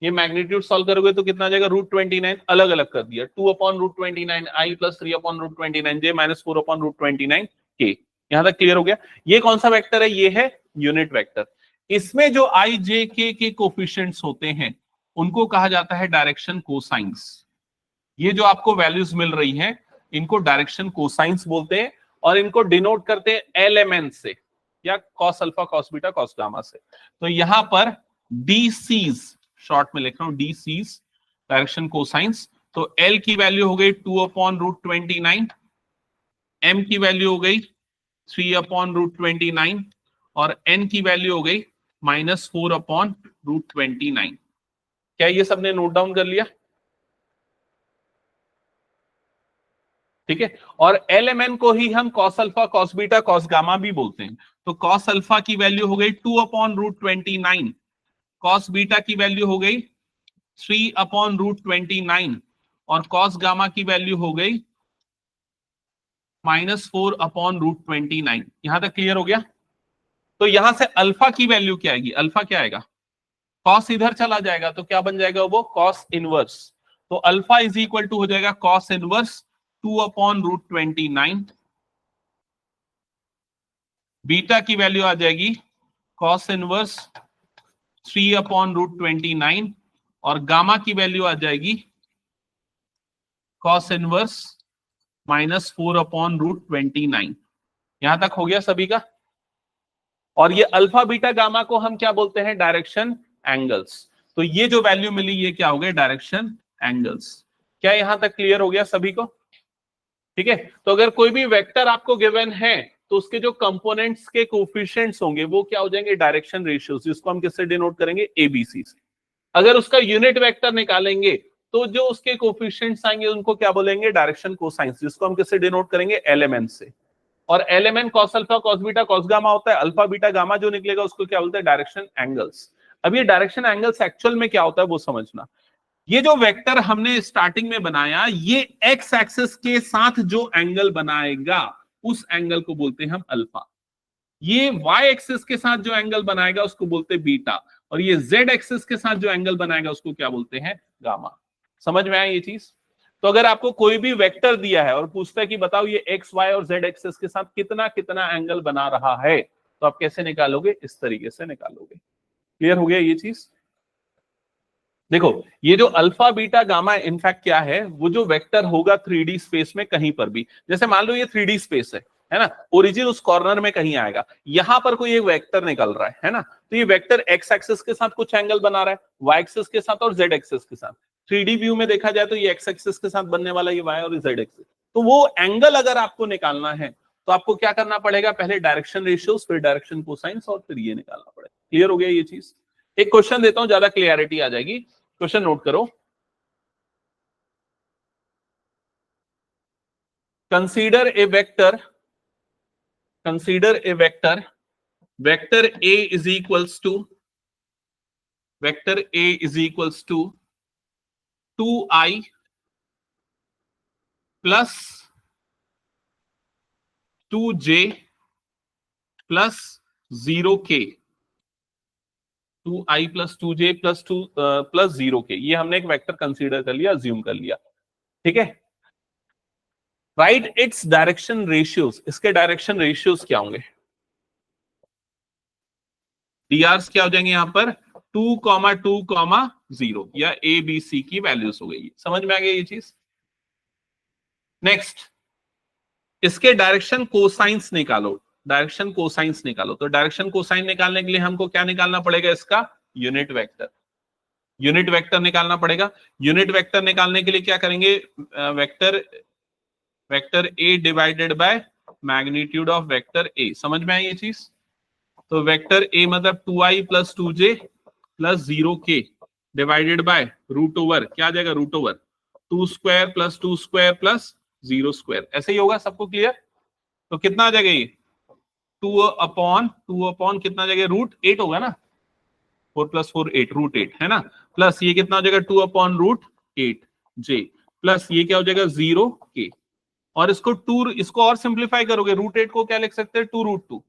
ये मैग्नीट्यूड सॉल्व करोगे तो कितना आ जाएगा, √29 अलग अलग कर दिया, 2 upon √29 i plus 3 upon √29 j -4 upon √29 k। यहां तक क्लियर हो गया। ये कौन सा वेक्टर है, ये है यूनिट वेक्टर। इसमें जो i j k के कोफिशिएंट्स होते हैं उनको कहा जाता है डायरेक्शन कोसाइंस। ये जो आपको वैल्यूज मिल रही हैं इनको डायरेक्शन कोसाइंस बोलते हैं और इनको डिनोट करते हैं एलएमएन से या cos alpha cos beta cos gamma से। तो यहां पर डीसीज शॉर्ट में लिख रहा हूं, डीसीज डायरेक्शन कोसाइंस। तो एल की वैल्यू हो गई 2 अपॉन √29, एम की वैल्यू हो गई 3 अपॉन √29 और एन की वैल्यू हो गई -4 अपॉन √29। क्या ये सबने नोट डाउन कर लिया, ठीक है। और एल एम एन को ही हम cos alpha cos beta cos gamma भी बोलते हैं। तो कॉस अल्फा की वैल्यू हो गई 2 अपॉन √29, कॉस बीटा की वैल्यू हो गई 3 अपॉन √29 और कॉस गामा की वैल्यू हो गई -4 अपॉन √29। यहां तक क्लियर हो गया। तो यहां से अल्फा की वैल्यू क्या आएगी, अल्फा क्या आएगा, कॉस इधर चला जाएगा तो क्या बन जाएगा वो कॉस इनवर्स। तो अल्फा इज इक्वल टू हो जाएगा कॉस इनवर्स 2 अपॉन √29, बीटा की वैल्यू आ जाएगी कॉस इनवर्स 3 अपॉन √29 और गामा की वैल्यू आ जाएगी कॉस इनवर्स -4 अपॉन √29। यहां तक हो गया सभी का। और ये अल्फा बीटा गामा को हम क्या बोलते हैं, डायरेक्शन एंगल्स। तो ये जो वैल्यू मिली ये क्या हो गया, डायरेक्शन एंगल्स। क्या यहां तक क्लियर हो गया सभी को? ठीक है, तो अगर कोई भी वेक्टर आपको गिवन है तो उसके जो कंपोनेंट्स के कोफिशिएंट्स होंगे वो क्या हो जाएंगे, डायरेक्शन रेशियोज, जिसको हम किससे डिनोट करेंगे, एबीसी से। अगर उसका यूनिट वेक्टर निकालेंगे तो जो उसके कोफिशिएंट्स आएंगे उनको क्या बोलेंगे, डायरेक्शन कोसाइंस, जिसको हम किससे डिनोट करेंगे, एलएमएन से। और LMN cos alpha cos beta cos gamma होता है, अल्फा बीटा गामा जो निकलेगा उसको क्या बोलते हैं, डायरेक्शन एंगल्स। अब ये डायरेक्शन एंगल्स एक्चुअल में क्या होता है वो समझना। ये जो वेक्टर हमने स्टार्टिंग में बनाया, ये एक्स एक्सिस के साथ जो एंगल बनाएगा उस एंगल को बोलते हैं हम अल्फा। ये वाई एक्सिस के साथ जो एंगल बनाएगा उसको बोलते हैं बीटा। और ये जेड एक्सिस के साथ जो एंगल बनाएगा उसको क्या बोलते हैं, गामा। समझ में आया ये चीज? तो अगर आपको कोई भी वेक्टर दिया है और पूछता है कि बताओ ये एक्स वाई और जेड एक्सिस के साथ कितना कितना एंगल बना रहा है, तो आप कैसे निकालोगे, इस तरीके से निकालोगे। क्लियर हो गया ये चीज? देखो ये जो अल्फा बीटा गामा इनफैक्ट क्या है, वो जो वेक्टर होगा 3D स्पेस में कहीं पर भी, जैसे मान लो ये 3D स्पेस है ना, ओरिजिन उस कॉर्नर में कहीं आएगा, यहां पर कोई एक वेक्टर निकल रहा है ना, तो ये वेक्टर एक्स एक्सिस के साथ कुछ एंगल बना रहा है, वाई एक्सिस के साथ और जेड एक्सिस के साथ। 3D व्यू में देखा जाए तो ये एक्स एक्सिस के साथ बनने वाला ये वाई और जेड एक्सिस। तो वो एंगल अगर आपको निकालना है तो आपको क्या करना पड़ेगा, पहले डायरेक्शन रेशियोज, फिर डायरेक्शन कोसाइंस, और फिर ये निकालना पड़ेगा। क्लियर हो गया ये चीज? एक क्वेश्चन देता हूं, ज्यादा क्लियरिटी आ जाएगी। क्वेश्चन नोट करो। Consider a vector, vector A is equals to, vector A is equals to 2i plus 2j plus 0k, 2i plus 2j plus 2 plus 0k, ये हमने एक वेक्टर कंसीडर कर लिया, अज्यूम कर लिया। ठीक है, राइट इट्स डायरेक्शन रेशियोज, इसके डायरेक्शन रेशियोज क्या होंगे, डीआर क्या हो जाएंगे यहां पर 2,2,0 या ए बी सी की वैल्यूज हो गई। समझ में आ गया ये चीज? नेक्स्ट, इसके डायरेक्शन कोसाइंस निकालो, डायरेक्शन कोसाइंस निकालो। तो डायरेक्शन कोसाइन निकालने के लिए हमको क्या निकालना पड़ेगा, इसका यूनिट वेक्टर, यूनिट वेक्टर निकालना पड़ेगा। यूनिट वेक्टर निकालने के लिए क्या करेंगे, vector A divided by magnitude of vector ए। समझ में आई ये चीज? तो वेक्टर ए मतलब 2i plus 2j plus 0k divided by root over, क्या आ जाएगा, root over 2 square plus 2 square plus 0 square. ऐसे ही होगा, सबको क्लियर? तो कितना आ जाएगा ये 2 अपॉन कितना आ जाएगा, रूट 8 होगा ना, 4 प्लस 4 8, रूट 8 है ना, प्लस ये कितना हो जाएगा 2 अपॉन रूट 8j प्लस ये क्या हो जाएगा 0k। और इसको और सिंप्लीफाई करोगे, रूट 8 को क्या लिख सकते हैं, 2 रूट 2,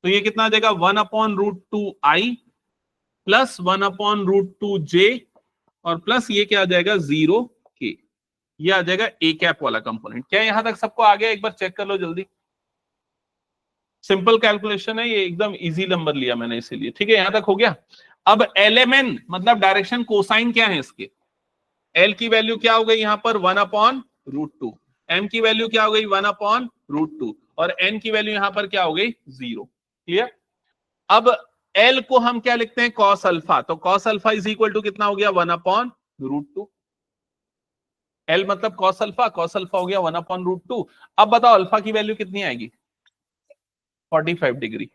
तो ये कितना आ जाएगा 1 upon root 2i plus 1 upon root 2j और प्लस ये क्या आ जाएगा 0k। ये आ जाएगा ए कैप वाला कंपोनेंट। क्या यहां तक सबको आ गया? एक बार चेक कर लो जल्दी। सिंपल कैलकुलेशन है ये, एकदम इजी नंबर लिया मैंने इसीलिए। ठीक है, यहां तक हो गया। अब एलएमएन मतलब डायरेक्शन कोसाइन क्या है इसके, एल की वैल्यू क्या हो गई यहां पर 1 अपॉन रूट 2, एम की वैल्यू क्या हो गई 1 अपॉन रूट 2 और एन की वैल्यू यहां पर क्या हो गई 0। क्लियर? अब एल को हम क्या लिखते हैं, कॉस अल्फा। तो cos alpha is equal to कितना हो गया 1 अपॉन रूट 2। एल मतलब कॉस अल्फा, कॉस अल्फा हो गया 1 अपॉन रूट 2। अब बताओ अल्फा की वैल्यू कितनी आएगी, 45 डिग्री,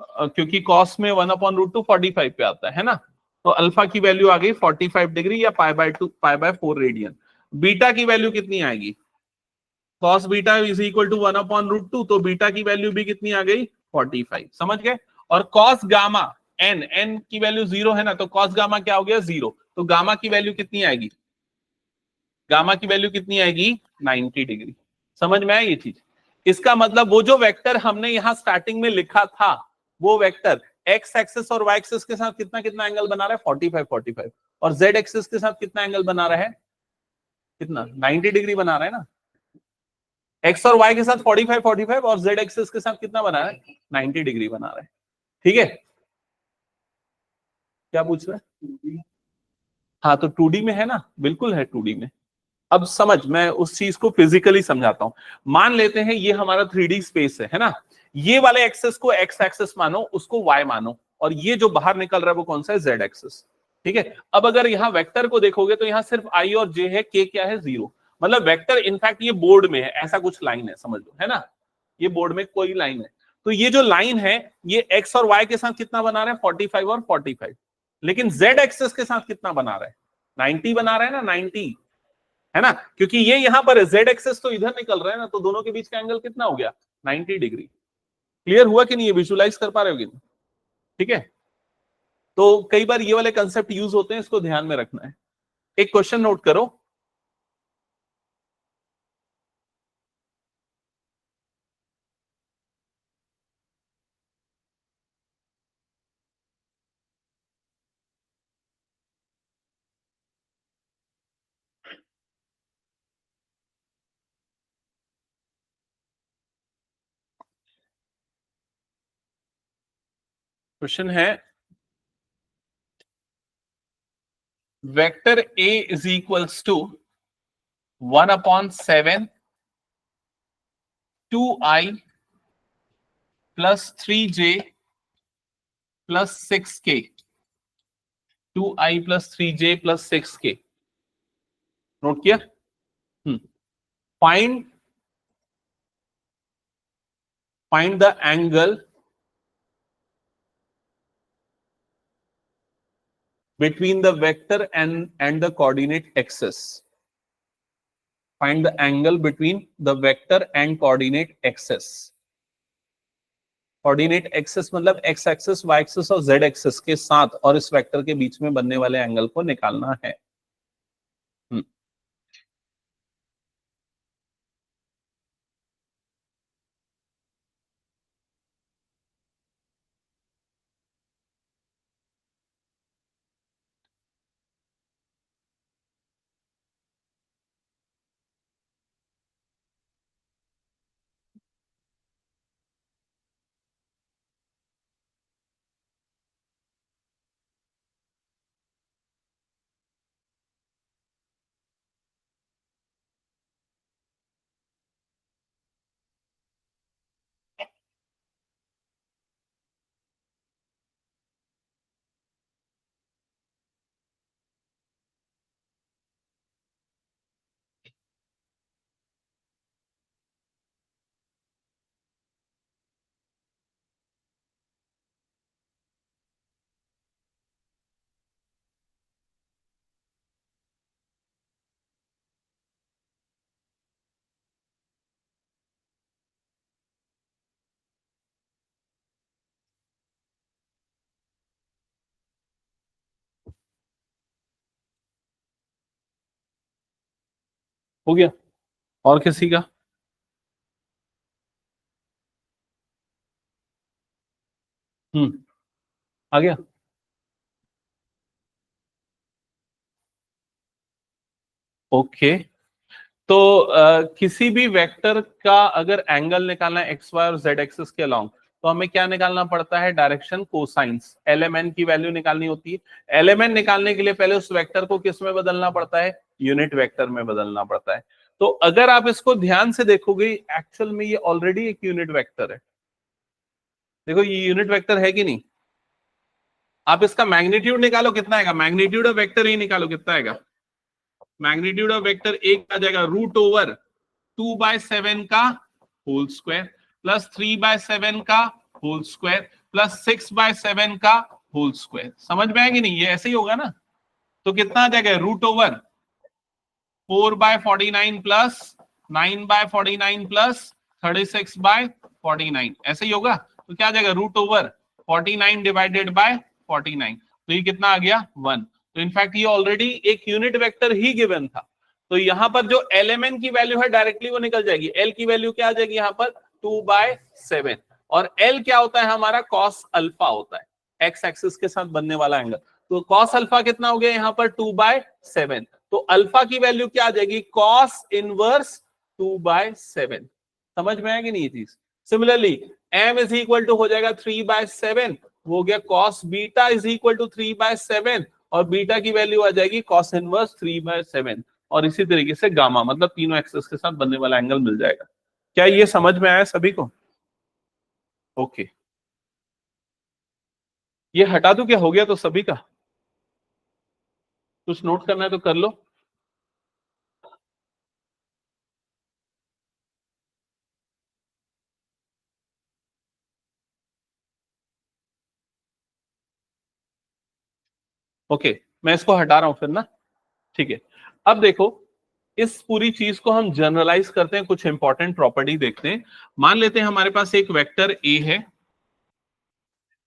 क्योंकि कॉस में 1 अपॉन रूट 2 45 पे आता है ना, तो अल्फा की वैल्यू आ गई 45 डिग्री या पाई/4 रेडियन। बीटा की वैल्यू कितनी आएगी, cos beta is equal to 1 upon root 2, तो बीटा की वैल्यू भी कितनी आ गई 45। समझ गए? और कॉस गामा एन की वैल्यू 0 है ना, तो कॉस गामा क्या हो गया 0, तो गामा की वैल्यू कितनी आएगी, गामा की वैल्यू कितनी आएगी 90 डिग्री। समझ में आया ये चीज? इसका मतलब वो जो वेक्टर हमने यहां स्टार्टिंग में लिखा था, वो वेक्टर एक्स एक्सिस और वाई एक्सिस के साथ कितना कितना एंगल बना रहा है 45 और जेड एक्सिस के साथ कितना एंगल बना रहा है, कितना 90 डिग्री बना रहा है ना। एक्स और वाई के साथ 45 और जेड एक्सिस के साथ कितना बना रहा है 90 डिग्री बना रहा है। ठीक है, क्या पूछ रहा है? हाँ तो 2D में है ना, बिल्कुल है 2D में। अब समझ, मैं उस चीज को फिजिकली समझाता हूं। मान लेते हैं ये हमारा 3D स्पेस है ना, ये वाले एक्सेस को एक्स एक्सेस मानो, उसको वाई मानो, और ये जो बाहर निकल रहा है वो कौन सा है, जेड एक्सेस। ठीक है, अब अगर यहाँ वेक्टर को देखोगे तो यहाँ सिर्फ आई और जे है, के क्या है, 0। मतलब वेक्टर इनफैक्ट ये बोर्ड में है, ऐसा कुछ लाइन है, समझ लो, है ना, ये बोर्ड में कोई लाइन है। तो ये जो लाइन है ये एक्स और वाई के साथ कितना बना रहा है, 45 और 45। लेकिन जेड एक्सेस के साथ कितना बना रहा है, 90 बना रहा है ना, 90, है ना, क्योंकि ये यहां पर है, जेड एक्सेस तो इधर निकल रहा है ना, तो दोनों के बीच का एंगल कितना हो गया, 90 डिग्री। क्लियर हुआ कि नहीं, ये विजुअलाइज कर पा रहे हो कि नहीं? ठीक है, तो कई बार ये वाले कंसेप्ट यूज होते हैं, इसको ध्यान में रखना है। एक क्वेश्चन नोट करो, क्वेश्चन है vector A is equals to 1/7 2i plus 3j plus 6k, 2i plus 3j plus 6k। Note किया? Find find the angle between the vector and the coordinate axis. Find the angle between the vector and coordinate axis. Coordinate axis मतलब x axis, Y axis और Z axis के साथ और इस vector के बीच में बनने वाले एंगल को निकालना है। हो गया? और किसी का? आ गया? ओके, तो किसी भी वेक्टर का अगर एंगल निकालना है एक्स वाई और जेड एक्सिस के अलोंग, तो हमें क्या निकालना पड़ता है, डायरेक्शन कोसाइंस, एलएमएन की वैल्यू निकालनी होती है। एलएमएन निकालने के लिए पहले उस वेक्टर को किस में बदलना पड़ता है, यूनिट वेक्टर में बदलना पड़ता है। तो अगर आप इसको ध्यान से देखोगे, एक्चुअल में ये ऑलरेडी एक यूनिट वेक्टर है। देखो ये यूनिट वेक्टर है कि नहीं? आप इसका मैग्नीट्यूड निकालो, कितना आएगा, मैग्नीट्यूड ऑफ वेक्टर ही निकालो, कितना आएगा, मैग्नीट्यूड ऑफ वेक्टर एक आ जाएगा √2/7 का होल स्क्वायर प्लस 3/7 का होल स्क्वायर प्लस 6/7 का होल स्क्वायर। समझ में आएगी नहीं, ये ऐसे ही होगा ना। तो कितना आ जाएगा, √4/49 प्लस 9/49 प्लस 36/49, ऐसे ही होगा। तो क्या आ जाएगा, √49 डिवाइडेड बाय 49, तो ये कितना आ गया, 1। तो इनफैक्ट ये ऑलरेडी एक यूनिट वेक्टर ही गिवन था। तो यहां पर जो एलएमएन की वैल्यू है डायरेक्टली वो निकल जाएगी। एल की वैल्यू क्या आ जाएगी यहाँ पर, 2/7, और एल क्या होता है हमारा, कॉस अल्फा होता है, एक्स एक्सिस के साथ बनने वाला एंगल। तो कॉस अल्फा कितना हो गया यहाँ पर, 2/7। तो अल्फा की वैल्यू क्या आ जाएगी, कॉस इनवर्स 2/7। समझ में आएगी नहीं ये चीज? Similarly m is equal to हो जाएगा 3/7, वो हो गया cos beta is equal to 3/7, और बीटा की वैल्यू आ जाएगी कॉस इनवर्स 3/7, और इसी तरीके से गामा, मतलब तीनों एक्सिस के साथ बनने वाला एंगल मिल जाएगा। क्या ये समझ में आया सभी को? ओके, ये हटा दूं क्या? हो गया तो सभी का? कुछ नोट करना है तो कर लो। ओके, मैं इसको हटा रहा हूं फिर ना। ठीक है, अब देखो, इस पूरी चीज को हम जनरलाइज करते हैं, कुछ इंपॉर्टेंट प्रॉपर्टी देखते हैं। मान लेते हैं हमारे पास एक वेक्टर ए है,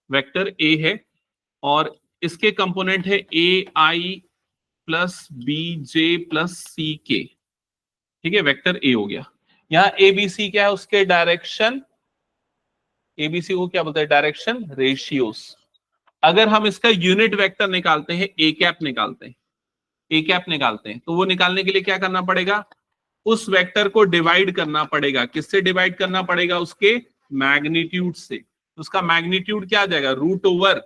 वेक्टर ए है, और इसके कंपोनेंट है ए आई प्लस बी जे प्लस सी के। ठीक है, वेक्टर ए हो गया। यहाँ ए बी सी क्या है? उसके डायरेक्शन, एबीसी को क्या बोलते हैं? Direction ratios. अगर हम इसका यूनिट वेक्टर निकालते हैं, ए कैप निकालते हैं, ए कैप निकालते हैं, तो वो निकालने के लिए क्या करना पड़ेगा? उस वेक्टर को डिवाइड करना पड़ेगा। किससे डिवाइड करना पड़ेगा? उसके मैग्नीट्यूड से। उसका मैग्नीट्यूड क्या आ जाएगा? Root over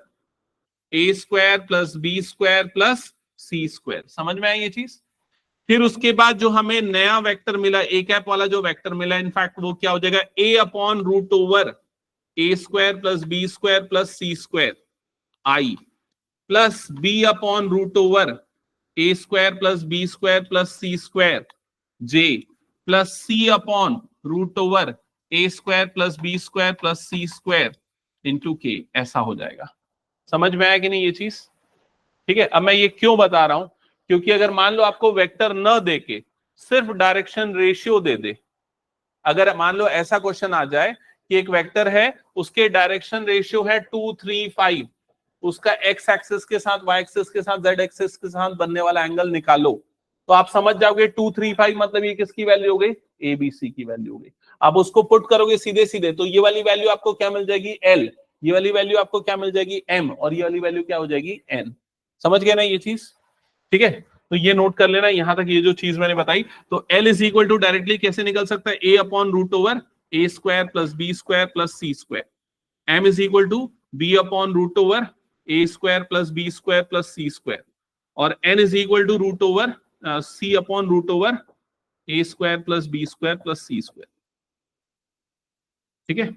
A square plus B square plus C square. समझ में आई ये चीज? फिर उसके बाद जो हमें नया वेक्टर मिला, ए कैप वाला जो वेक्टर मिला, इनफैक्ट वो क्या हो जाएगा? A upon root over A square plus B square plus C square I, plus B upon root over A square plus B square plus C square J, plus C upon root over A square plus B square plus C square into K. ऐसा हो जाएगा। समझ में आया कि नहीं ये चीज? ठीक है, अब मैं ये क्यों बता रहा हूं? क्योंकि अगर मान लो आपको वेक्टर न देके सिर्फ डायरेक्शन रेशियो दे दे, अगर मान लो ऐसा क्वेश्चन आ जाए कि एक वेक्टर है, उसके डायरेक्शन रेशियो है 2 3 5, उसका एक्स एक्सिस के साथ, वाई एक्सिस के साथ, जेड एक्सिस के साथ बनने वाला एंगल निकालो, तो आप समझ जाओगे 2 3 5 मतलब ये किसकी वैल्यू हो गई? एबीसी की वैल्यू हो गई। आप उसको पुट करोगे सीधे सीधे, तो ये वाली वैल्यू आपको क्या मिल जाएगी? एल। ये वाली वैल्यू आपको क्या मिल जाएगी? एम। और ये वाली वैल्यू क्या हो जाएगी? एन। समझ गए ना ये चीज? ठीक है, तो ये नोट कर लेना यहां तक, ये जो चीज मैंने बताई। तो L is equal to directly कैसे निकल सकता है? A upon root over A square plus B square plus C square. M is equal to B upon root over A square plus B square plus C square. और N is equal to root over C upon root over A square plus B square plus C square. ठीक है,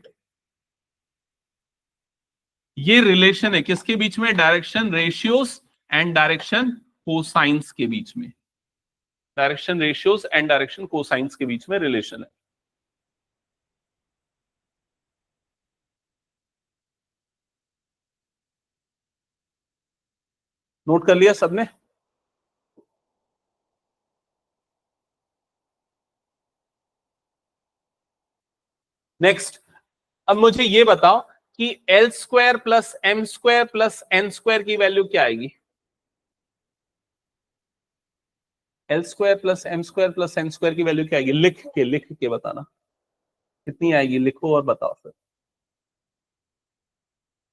ये relation है किसके बीच में? Direction ratios and direction cosines के बीच में। Direction ratios and direction cosines के बीच में रिलेशन है। नोट कर लिया सबने? नेक्स्ट, अब मुझे ये बताओ कि L square plus M square plus N square की वैल्यू क्या आएगी? L square plus M square plus N square की वैल्यू क्या आएगी? लिख के बताना कितनी आएगी, लिखो और बताओ फिर।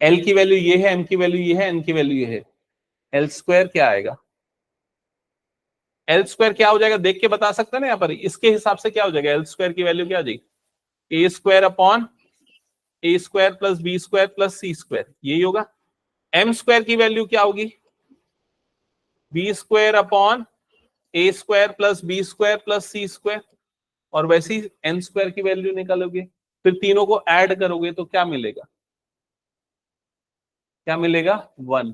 एल की वैल्यू ये है, एम की वैल्यू ये है, एन की वैल्यू ये है। एल स्क्वायर क्या आएगा? एल स्क्वायर क्या हो जाएगा? देख के बता सकते हैं ना यहाँ पर, इसके हिसाब से क्या हो जाएगा? एल स्क्वायर की वैल्यू क्या आ जाएगी? A square upon A square plus B square plus C square, यही होगा। एम स्क्वायर की वैल्यू क्या होगी? B square upon A square plus B square plus C square. और वैसे ही एन स्क्वायर की वैल्यू निकालोगे, फिर तीनों को ऐड करोगे तो क्या मिलेगा? क्या मिलेगा? 1।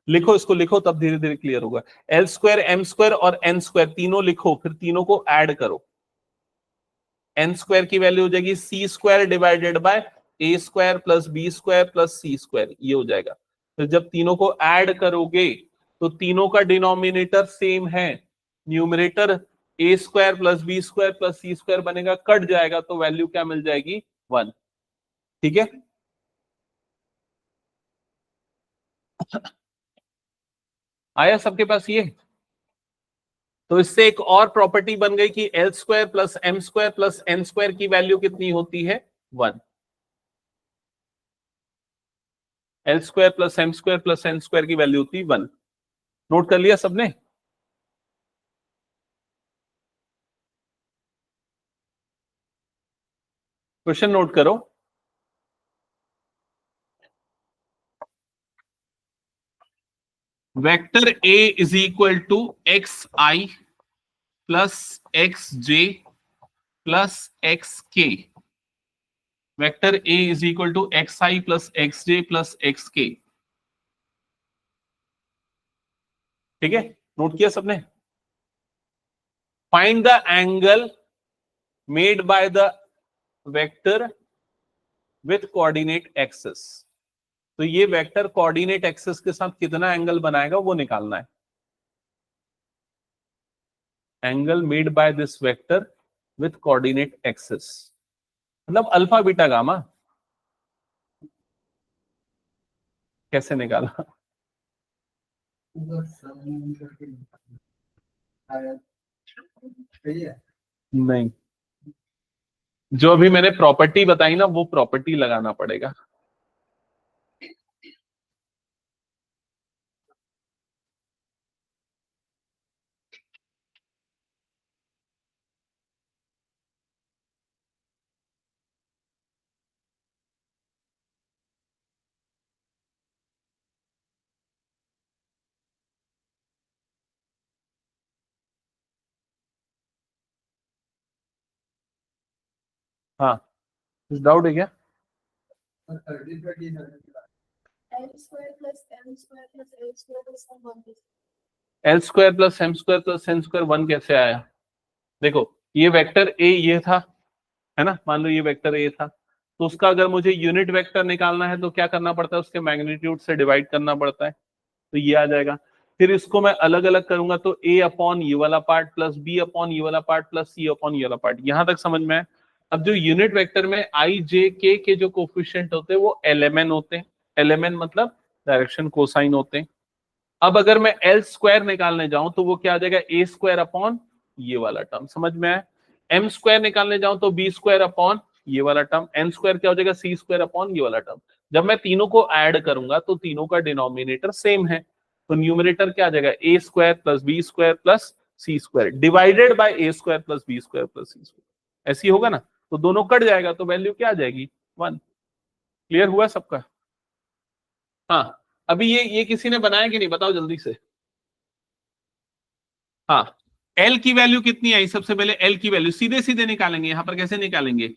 लिखो इसको, लिखो तब धीरे धीरे क्लियर होगा। एल स्क्वायर, एम स्क्वायर और एन स्क्वायर तीनों लिखो, फिर तीनों को ऐड करो। एन स्क्वायर की वैल्यू हो जाएगी C square divided by A square plus B square plus C square, ये हो जाएगा। फिर जब तीनों को ऐड करोगे तो तीनों का डिनोमिनेटर सेम है, numerator A square plus B square plus C square बनेगा, कट जाएगा तो वैल्यू क्या मिल जाएगी? 1। ठीक है, आया सबके पास ये? तो इससे एक और प्रॉपर्टी बन गई कि L square plus M square plus N square की वैल्यू कितनी होती है? 1। L square plus M square plus N square की वैल्यू होती है 1। नोट कर लिया सबने? क्वेश्चन नोट करो। Vector A is equal to X I plus X J plus X K vector A is equal to X I plus X J plus X K. ठीक है, note किया सबने? Find the angle made by the vector with coordinate axis. तो ये vector coordinate axis के साथ कितना angle बनाएगा वो निकालना है। Angle made by this vector with coordinate axis मतलब अल्फा बीटा गामा। कैसे निकाला? नहीं, जो अभी मैंने प्रॉपर्टी बताई ना वो प्रॉपर्टी लगाना पड़ेगा। हाँ, कुछ डाउट है क्या? L square plus M square plus N square 1 कैसे आया? देखो, ये वेक्टर ए ये था, है ना, मान लो ये वेक्टर ए था, तो उसका अगर मुझे यूनिट वेक्टर निकालना है तो क्या करना पड़ता है? उसके मैग्नीट्यूड से डिवाइड करना पड़ता है, तो ये आ जाएगा। फिर इसको मैं अलग अलग करूंगा तो ए अपॉन ये वाला पार्ट प्लस बी अपॉन ये वाला पार्ट प्लस सी अपॉन ये वाला पार्ट। यहां तक समझ में है? अब जो यूनिट वेक्टर में आई जे के जो कोफिशिएंट होते हैं वो एलएमएन होते हैं। एलएमएन मतलब डायरेक्शन कोसाइन होते हैं। अब अगर मैं एल स्क्वायर निकालने जाऊं तो वो क्या आ जाएगा? ए स्क्वायर अपॉन ये वाला टर्म। समझ में आया? एम स्क्वायर निकालने जाऊं तो बी स्क्वायर अपॉन ये वाला टर्म। एन स्क्वायर क्या हो जाएगा? सी स्क्वायर अपॉन ये वाला टर्म। जब मैं तीनों को ऐड करूंगा तो तीनों का डिनोमिनेटर सेम है, तो न्यूमरेटर क्या आ जाएगा? A square plus B square plus C square divided by A square plus B square plus C square. ऐसी होगा ना, तो दोनों कट जाएगा तो वैल्यू क्या आ जाएगी? 1। क्लियर हुआ सबका? हाँ, अभी ये किसी ने बनाया कि नहीं बताओ जल्दी से। हाँ, एल की वैल्यू कितनी आई? सबसे पहले एल की वैल्यू सीधे सीधे निकालेंगे। यहां पर कैसे निकालेंगे?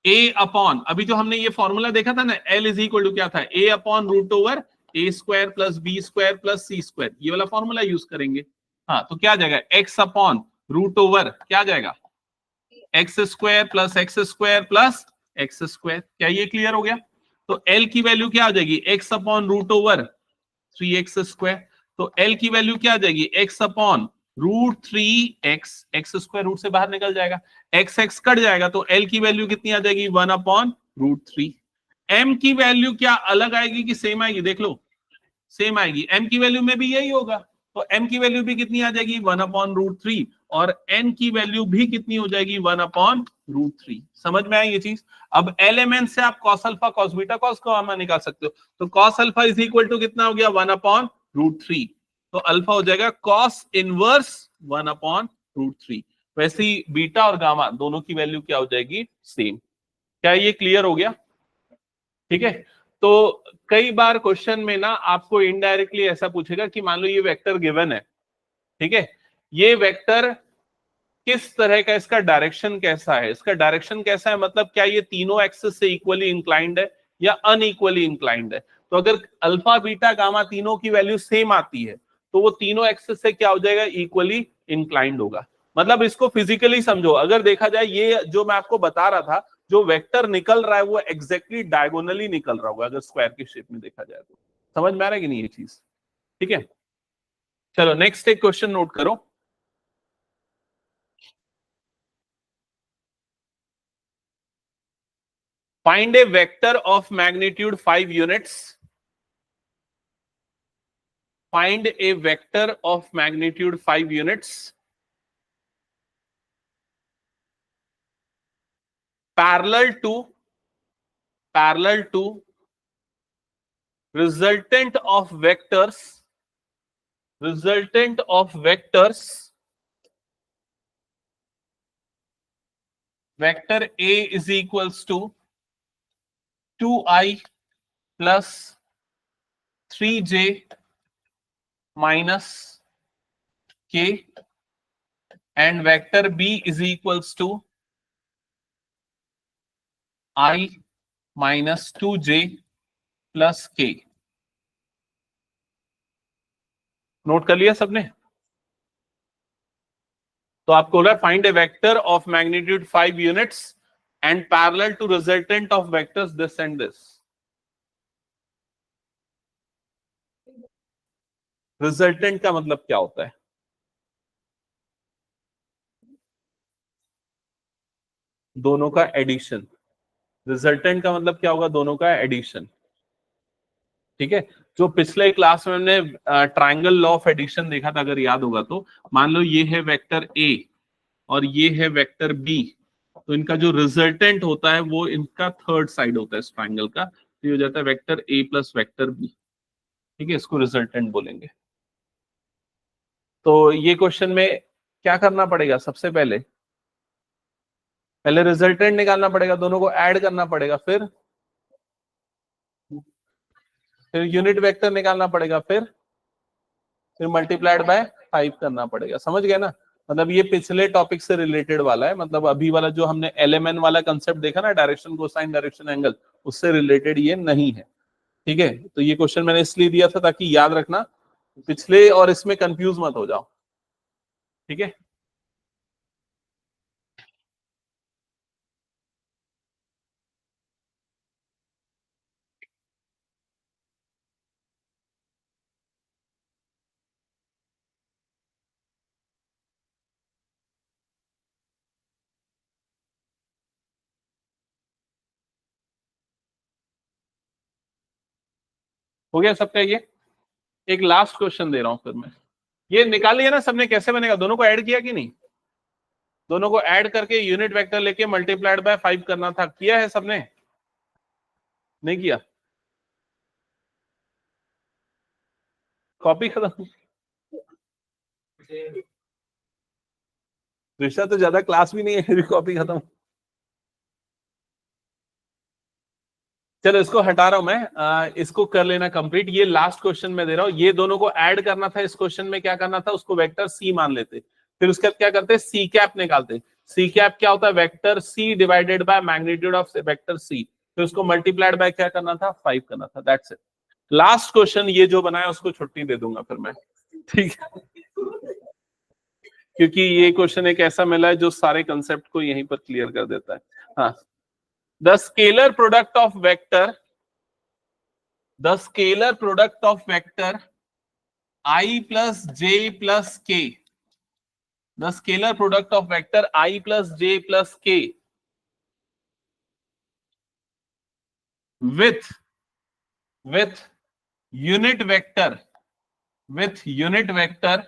ए अपॉन, अभी जो हमने ये फॉर्मूला देखा था ना, एल इज इक्वल टू क्या था? A upon root over A square plus B square plus C square, ये वाला फॉर्मूला यूज करेंगे। हाँ, तो क्या आ जाएगा? एक्स अपॉन रूट ओवर क्या आ जाएगा? X square plus x square plus x square. क्या ये क्लियर हो गया? तो एल की वैल्यू क्या आ जाएगी? X upon root over 3x square. तो एल की वैल्यू क्या आ जाएगी? X upon root 3x, x square root से बाहर निकल जाएगा, एक्स एक्स कट जाएगा, तो एल की वैल्यू कितनी आ जाएगी? 1 अपॉन रूट 3। एम की वैल्यू क्या अलग आएगी कि सेम आएगी? देख लो, सेम आएगी। एम की वैल्यू में भी यही होगा, तो एम की वैल्यू भी कितनी आ जाएगी? 1 अपॉन रूट 3। और एन की वैल्यू भी कितनी हो जाएगी? 1 अपॉन रूट 3। समझ में आई ये चीज? अब एलिमेंट से आप cos alpha cos beta cos gamma निकाल सकते हो, तो cos alpha is equal to कितना हो गया? 1 अपॉन रूट 3। तो अल्फा हो जाएगा कॉस इनवर्स 1 अपॉन रूट 3। वैसे ही बीटा और गामा दोनों की वैल्यू क्या हो जाएगी? सेम। क्या ये क्लियर हो गया? ठीक है। तो कई बार क्वेश्चन में ना आपको इनडायरेक्टली ऐसा पूछेगा कि मान लो ये वेक्टर गिवन है, ठीक है, ये वेक्टर किस तरह का, इसका डायरेक्शन कैसा है? इसका डायरेक्शन कैसा है मतलब क्या ये तीनों एक्सिस से इक्वली इंक्लाइंड है या अनइक्वली इंक्लाइंड है? तो अगर अल्फा बीटा गामा तीनों की वैल्यू सेम आती है तो वो तीनों एक्सिस से क्या हो जाएगा? इक्वली इंक्लाइंड होगा। मतलब इसको फिजिकली समझो, अगर देखा जाए ये जो मैं आपको बता रहा था, जो वेक्टर निकल रहा है वो एग्जैक्टली डायगोनली निकल रहा होगा अगर स्क्वायर की शेप में देखा जाए तो। समझ में आ रहा है कि नहीं ये चीज? ठीक है, चलो नेक्स्ट एक क्वेश्चन नोट करो। Find a vector of magnitude 5 units. Find a vector of magnitude 5 units parallel to resultant of vectors vector A is equals to 2i plus 3j minus k, and vector B is equals to I minus 2j plus k। Note कर लिया सबने? तो आपको बोला find a vector of magnitude 5 units and parallel to resultant of vectors this and this. Resultant का मतलब क्या होता है? दोनों का एडिशन। रिजल्टेंट का मतलब क्या होगा? दोनों का एडिशन। ठीक है। जो पिछले क्लास में हमने ट्रायंगल लॉ ऑफ एडिशन देखा था, अगर याद होगा तो, मान लो ये है वेक्टर ए और ये है वेक्टर बी, तो इनका जो रिजल्टेंट होता है वो इनका थर्ड साइड होता है इस ट्रायंगल का, तो ये हो जाता है vector a plus vector b. ठीक है, इसको रिजल्टेंट बोलेंगे। तो ये क्वेश्चन में क्या करना पड़ेगा? सबसे पहले पहले रिजल्टेंट निकालना पड़ेगा, दोनों को ऐड करना पड़ेगा, फिर यूनिट वेक्टर निकालना पड़ेगा, फिर मल्टीप्लाइड बाय 5 करना पड़ेगा। समझ गए ना? मतलब ये पिछले टॉपिक से रिलेटेड वाला है, मतलब अभी वाला जो हमने एलएमएन वाला कंसेप्ट देखा ना, डायरेक्शन कोसाइन डायरेक्शन एंगल, उससे रिलेटेड ये नहीं है। ठीक है, तो ये क्वेश्चन मैंने इसलिए दिया था ताकि याद रखना, पिछले और इसमें कंफ्यूज मत हो जाओ। ठीक है, हो गया सबका? ये एक लास्ट क्वेश्चन दे रहा हूं फिर मैं। ये निकाल लिया ना सबने? कैसे बनेगा? दोनों को ऐड किया कि नहीं? दोनों को ऐड करके यूनिट वेक्टर लेके मल्टीप्लाइड बाय 5 करना था। किया है सबने? नहीं किया? कॉपी खत्म? ऋषा तो ज्यादा क्लास भी नहीं है, फिर भी कॉपी खत्म। चलो इसको हटा रहा हूं मैं, इसको कर लेना कंप्लीट। ये लास्ट क्वेश्चन में दे रहा हूं, ये दोनों को ऐड करना था। इस क्वेश्चन में क्या करना था? उसको वेक्टर सी मान लेते, फिर उसके बाद क्या करते? सी कैप निकालते। सी कैप क्या होता है? Vector c divided by magnitude of vector c, फिर उसको मल्टीप्लाइड बाय क्या करना था? 5 करना था। That's it. लास्ट क्वेश्चन ये जो बनाया उसको छुट्टी दे दूंगा फिर मैं। ठीक है, क्योंकि ये क्वेश्चन एक ऐसा मिला है जो सारे कंसेप्ट को यहीं पर क्लियर कर देता है। हाँ, the scalar product of vector, the scalar product of vector I plus j plus k, the scalar product of vector I plus j plus k with unit vector, with unit vector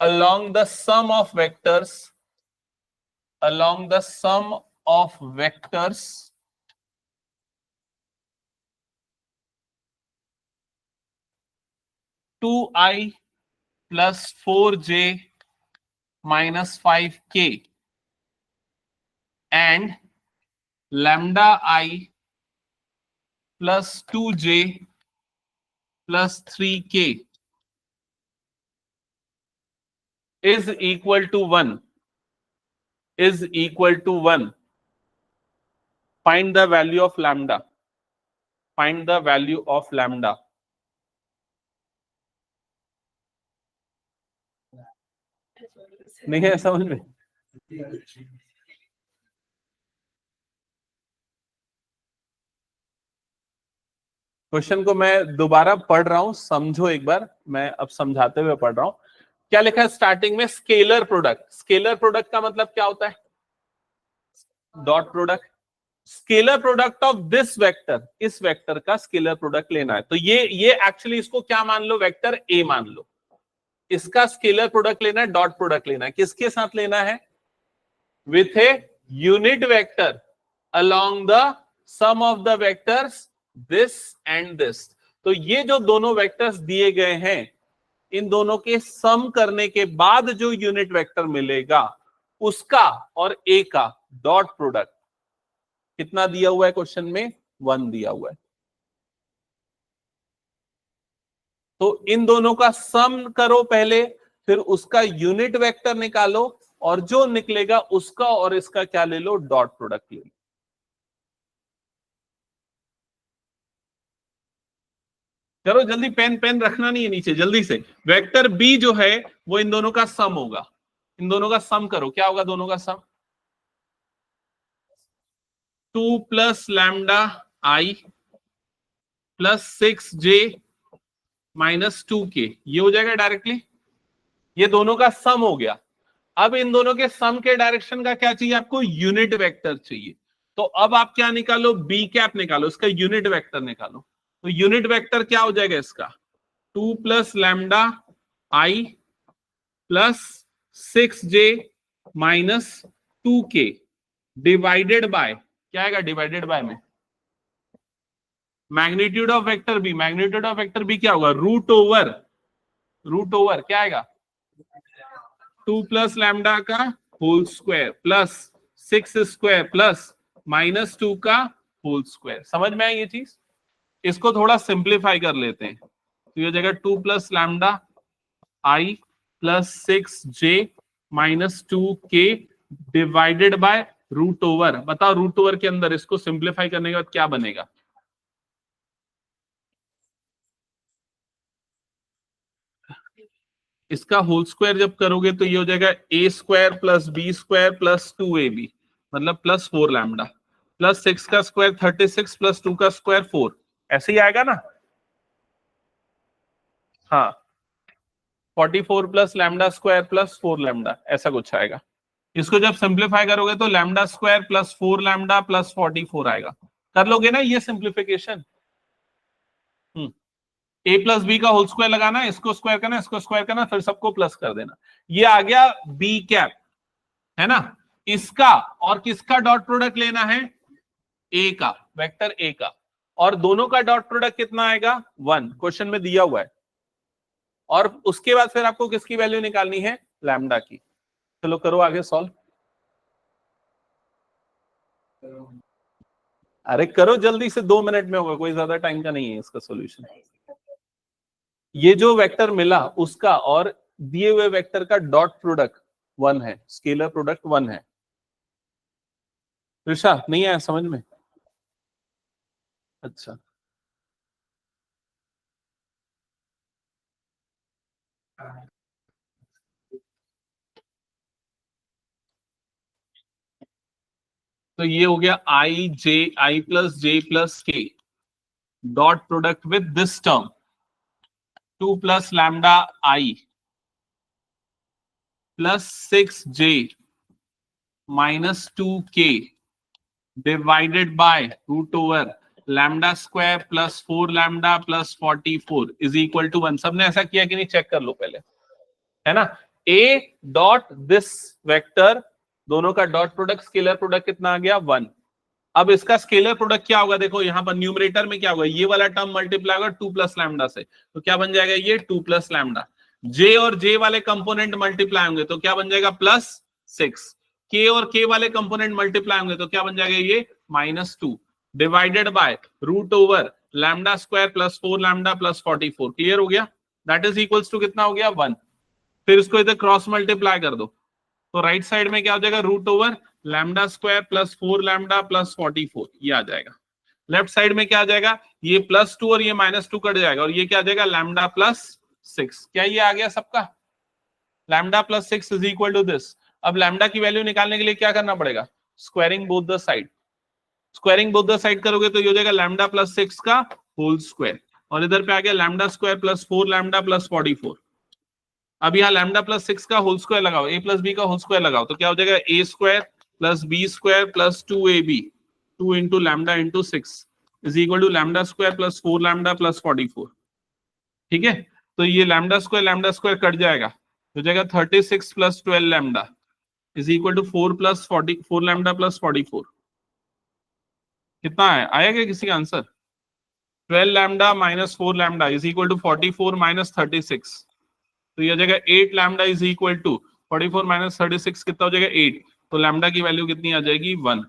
along the sum of vectors, along the sum of vectors 2i plus 4j minus 5k and lambda I plus 2j plus 3k is equal to 1, is equal to 1. Find the value of lambda. Find the value of lambda. नहीं है समझ में? Question को मैं दोबारा पढ़ रहा हूं, समझो एक बार। मैं अब समझाते हुए पढ़ रहा हूं। क्या लिखा है स्टार्टिंग में? Scalar product. स्केलर प्रोडक्ट का मतलब क्या होता है? Dot product. Scalar product of this vector, इस वेक्टर का स्केलर प्रोडक्ट लेना है। तो ये एक्चुअली इसको क्या मान लो? वेक्टर ए मान लो। इसका स्केलर प्रोडक्ट लेना है, डॉट प्रोडक्ट लेना है। किसके साथ लेना है? With a unit vector along the sum of the vectors this and this। तो ये जो दोनों वेक्टर्स दिए गए हैं, इन दोनों के सम करने के बाद जो यूनिट वेक्टर मिलेगा उसका और ए का डॉट प्रोडक्ट कितना दिया हुआ है क्वेश्चन में? 1 दिया हुआ है। तो इन दोनों का सम करो पहले, फिर उसका यूनिट वेक्टर निकालो, और जो निकलेगा उसका और इसका क्या ले लो, डॉट प्रोडक्ट ले लो। चलो जल्दी, पेन पेन रखना नहीं है नीचे, जल्दी से। वेक्टर बी जो है वो इन दोनों का सम होगा, इन दोनों का सम करो, क्या होगा दोनों का सम? 2 प्लस लैम्डा आई प्लस 6j माइनस 2k, ये हो जाएगा डायरेक्टली, ये दोनों का सम हो गया। अब इन दोनों के सम के डायरेक्शन का क्या चाहिए आपको? यूनिट वेक्टर चाहिए। तो अब आप क्या निकालो? बी कैप निकालो, इसका यूनिट वेक्टर निकालो। तो यूनिट वेक्टर क्या हो जाएगा इसका? 2 plus lambda I plus 6j minus 2k divided by, क्या आएगा डिवाइडेड बाय में? Magnitude of vector b, magnitude of vector b क्या होगा? रूट ओवर क्या आएगा? 2 प्लस लैम्डा का whole square plus 6 square plus minus 2 का होल स्क्वायर। समझ में आई ये चीज? इसको थोड़ा सिंप्लीफाई कर लेते हैं, तो ये जगह 2 plus lambda I plus 6j minus 2k divided by root over. बताओ रूट ओवर के अंदर इसको सिंप्लीफाई करने के बाद क्या बनेगा? इसका होल स्क्वायर जब करोगे तो ये हो जाएगा A square plus B square plus 2ab, मतलब प्लस 4 लैम्डा प्लस 6 का स्क्वायर 36 प्लस 2 का स्क्वायर 4, ऐसे ही आएगा ना? हाँ, 44 plus lambda square plus 4 lambda, ऐसा कुछ आएगा। इसको जब सिंप्लीफाई करोगे तो lambda square plus 4 lambda plus 44 आएगा। कर लोगे ना ये सिंप्लीफिकेशन? ए प्लस बी का होल स्क्वायर लगाना, इसको स्क्वायर करना, इसको स्क्वायर करना, फिर सबको प्लस कर देना। ये आ गया बी कैप, है ना? इसका और किसका डॉट प्रोडक्ट लेना है? ए का, वेक्टर ए का, और दोनों का डॉट प्रोडक्ट कितना आएगा? 1, क्वेश्चन में दिया हुआ है। और उसके बाद फिर आपको किसकी वैल्यू निकालनी है? लैम्डा की। चलो करो आगे सॉल्व। अरे करो जल्दी से, 2 मिनट में होगा, कोई ज्यादा टाइम का नहीं है इसका सॉल्यूशन। ये जो वेक्टर मिला उसका और दिए हुए वेक्टर का डॉट प्रोडक्ट 1 है, स्केलर प्रोडक्ट 1 है। ऋषा नहीं आया समझ में? अच्छा, तो ये हो गया i plus j plus k dot product with this term 2 plus lambda I plus 6j minus 2k divided by root over lambda square plus 4 lambda plus 44 is equal to 1। सबने ऐसा किया कि नहीं? चेक कर लो पहले, है ना? ए डॉट दिस वेक्टर, दोनों का डॉट प्रोडक्ट स्केलर प्रोडक्ट कितना आ गया? 1। अब इसका स्केलर प्रोडक्ट क्या होगा? देखो यहां पर न्यूमरेटर में क्या होगा? ये वाला टर्म मल्टीप्लाई होगा 2 प्लस लैम्डा से, तो क्या बन जाएगा? ये 2 प्लस लैम्डा। जे और जे वाले कंपोनेंट मल्टीप्लाई होंगे तो क्या बन जाएगा? प्लस 6। के और के वाले कंपोनेंट मल्टीप्लाई होंगे तो क्या बन जाएगा? ये -2 divided by root over lambda square plus 4 lambda plus 44। Clear हो गया? दैट इज इक्वल्स टू कितना हो गया? 1। फिर इसको इधर क्रॉस मल्टीप्लाई कर दो, तो राइट साइड में क्या हो जाएगा? Root over lambda square plus 4 lambda plus 44, ये आ जाएगा। लेफ्ट साइड में क्या आ जाएगा? ये +2 और ये -2 कट जाएगा, और ये क्या आ जाएगा? Lambda plus 6। क्या ये आ गया सबका? Lambda plus 6 is equal to this. अब लैम्डा की वैल्यू निकालने के लिए क्या करना पड़ेगा? Squaring both the side. Squaring both the side करोगे तो ये हो जाएगा लैम्डा प्लस 6 का होल स्क्वायर, और इधर पे आ गया lambda square plus 4 lambda plus 44। अब यहाँ लैम्डा प्लस 6 का होल स्क्वायर लगाओ, ए प्लस बी का होल स्क्वायर लगाओ, तो क्या हो जाएगा? A square plus B square plus 2ab 2 into lambda into 6 is equal to lambda square plus 4 lambda plus 44। ठीक है, तो ये लैम्डा स्क्वायर कट जाएगा, हो जाएगा 36 plus 12 lambda is equal to 4 plus 4 lambda plus 44। कितना है? आएगा किसी का answer? 12 lambda minus 4 lambda is equal to 44 minus 36, तो ये हो जाएगा 8 lambda is equal to 44 minus 36 कितना हो जाएगा? 8। तो लैम्डा की वैल्यू कितनी आ जाएगी? 1।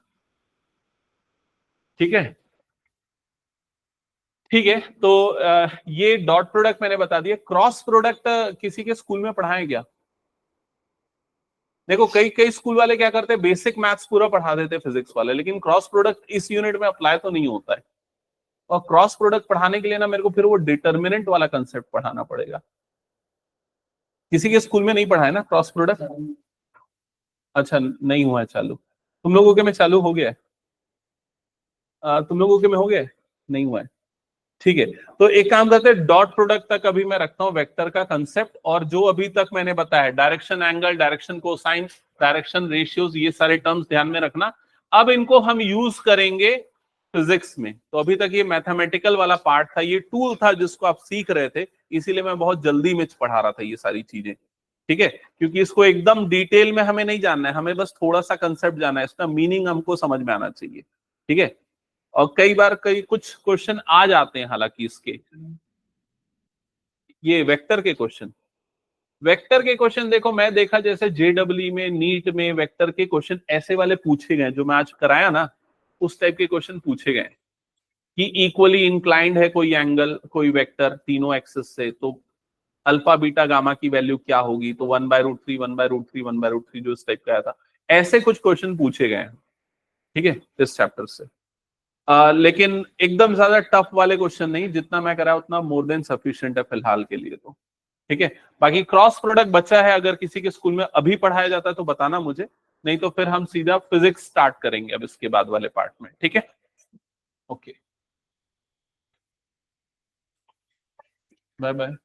ठीक है, ठीक है। तो ये डॉट प्रोडक्ट मैंने बता दिया। क्रॉस प्रोडक्ट किसी के स्कूल में पढ़ाया गया? देखो कई कई स्कूल वाले क्या करते हैं, बेसिक मैथ्स पूरा पढ़ा देते हैं फिजिक्स वाले, लेकिन क्रॉस प्रोडक्ट इस यूनिट में अप्लाई तो नहीं होता है। और क्रॉस प्रोडक्ट पढ़ाने के लिए ना मेरे को फिर वो डिटर्मिनेंट वाला कंसेप्ट पढ़ाना पड़ेगा। किसी के स्कूल में नहीं पढ़ा है ना क्रॉस प्रोडक्ट? अच्छा, नहीं हुआ है चालू। तुम लोगों के में चालू हो गया है? तुम लोगों के में हो गया है? नहीं हुआ है, ठीक है। तो एक काम करते हैं, डॉट प्रोडक्ट तक अभी मैं रखता हूं वेक्टर का कंसेप्ट, और जो अभी तक मैंने बताया direction angle, direction cosine, direction ratios, ये सारे टर्म्स ध्यान में रखना। अब इनको हम यूज करेंगे फिजिक्स में। तो अभी तक ये मैथमेटिकल वाला पार्ट था, ये टूल था जिसको आप सीख रहे थे, इसीलिए मैं बहुत जल्दी में पढ़ा रहा था ये सारी चीजें, ठीक है। क्योंकि इसको एकदम डिटेल में हमें नहीं जानना है, हमें बस थोड़ा सा कंसेप्ट जानना है, इसका मीनिंग हमको समझ में आना चाहिए, ठीक है। और कई बार कई कुछ क्वेश्चन आ जाते हैं हालांकि इसके, ये वेक्टर के क्वेश्चन, वेक्टर के क्वेश्चन देखो मैं देखा जैसे जेडब्ल्यू में, नीट में वेक्टर के क्वेश्चन ऐसे वाले पूछे गए, जो मैं आज कराया ना उस टाइप के क्वेश्चन पूछे गए कि इक्वली इंक्लाइंड है कोई एंगल, कोई वेक्टर तीनों एक्सिस से, तो अल्फा बीटा गामा की वैल्यू क्या होगी, तो 1/√3 1/√3 1/√3, जो इस टाइप का आया था, ऐसे कुछ क्वेश्चन पूछे गए हैं, ठीक है, इस चैप्टर से। लेकिन एकदम ज्यादा टफ वाले क्वेश्चन नहीं, जितना मैं करा उतना मोर देन सफिशिएंट है फिलहाल के लिए, तो ठीक है। बाकी क्रॉस प्रोडक्ट बचा है, अगर किसी के स्कूल में अभी पढ़ाया जाता है तो बताना मुझे, नहीं तो फिर हम सीधा फिजिक्स स्टार्ट करेंगे अब इसके बाद वाले पार्ट में, ठीक है। Okay, bye bye.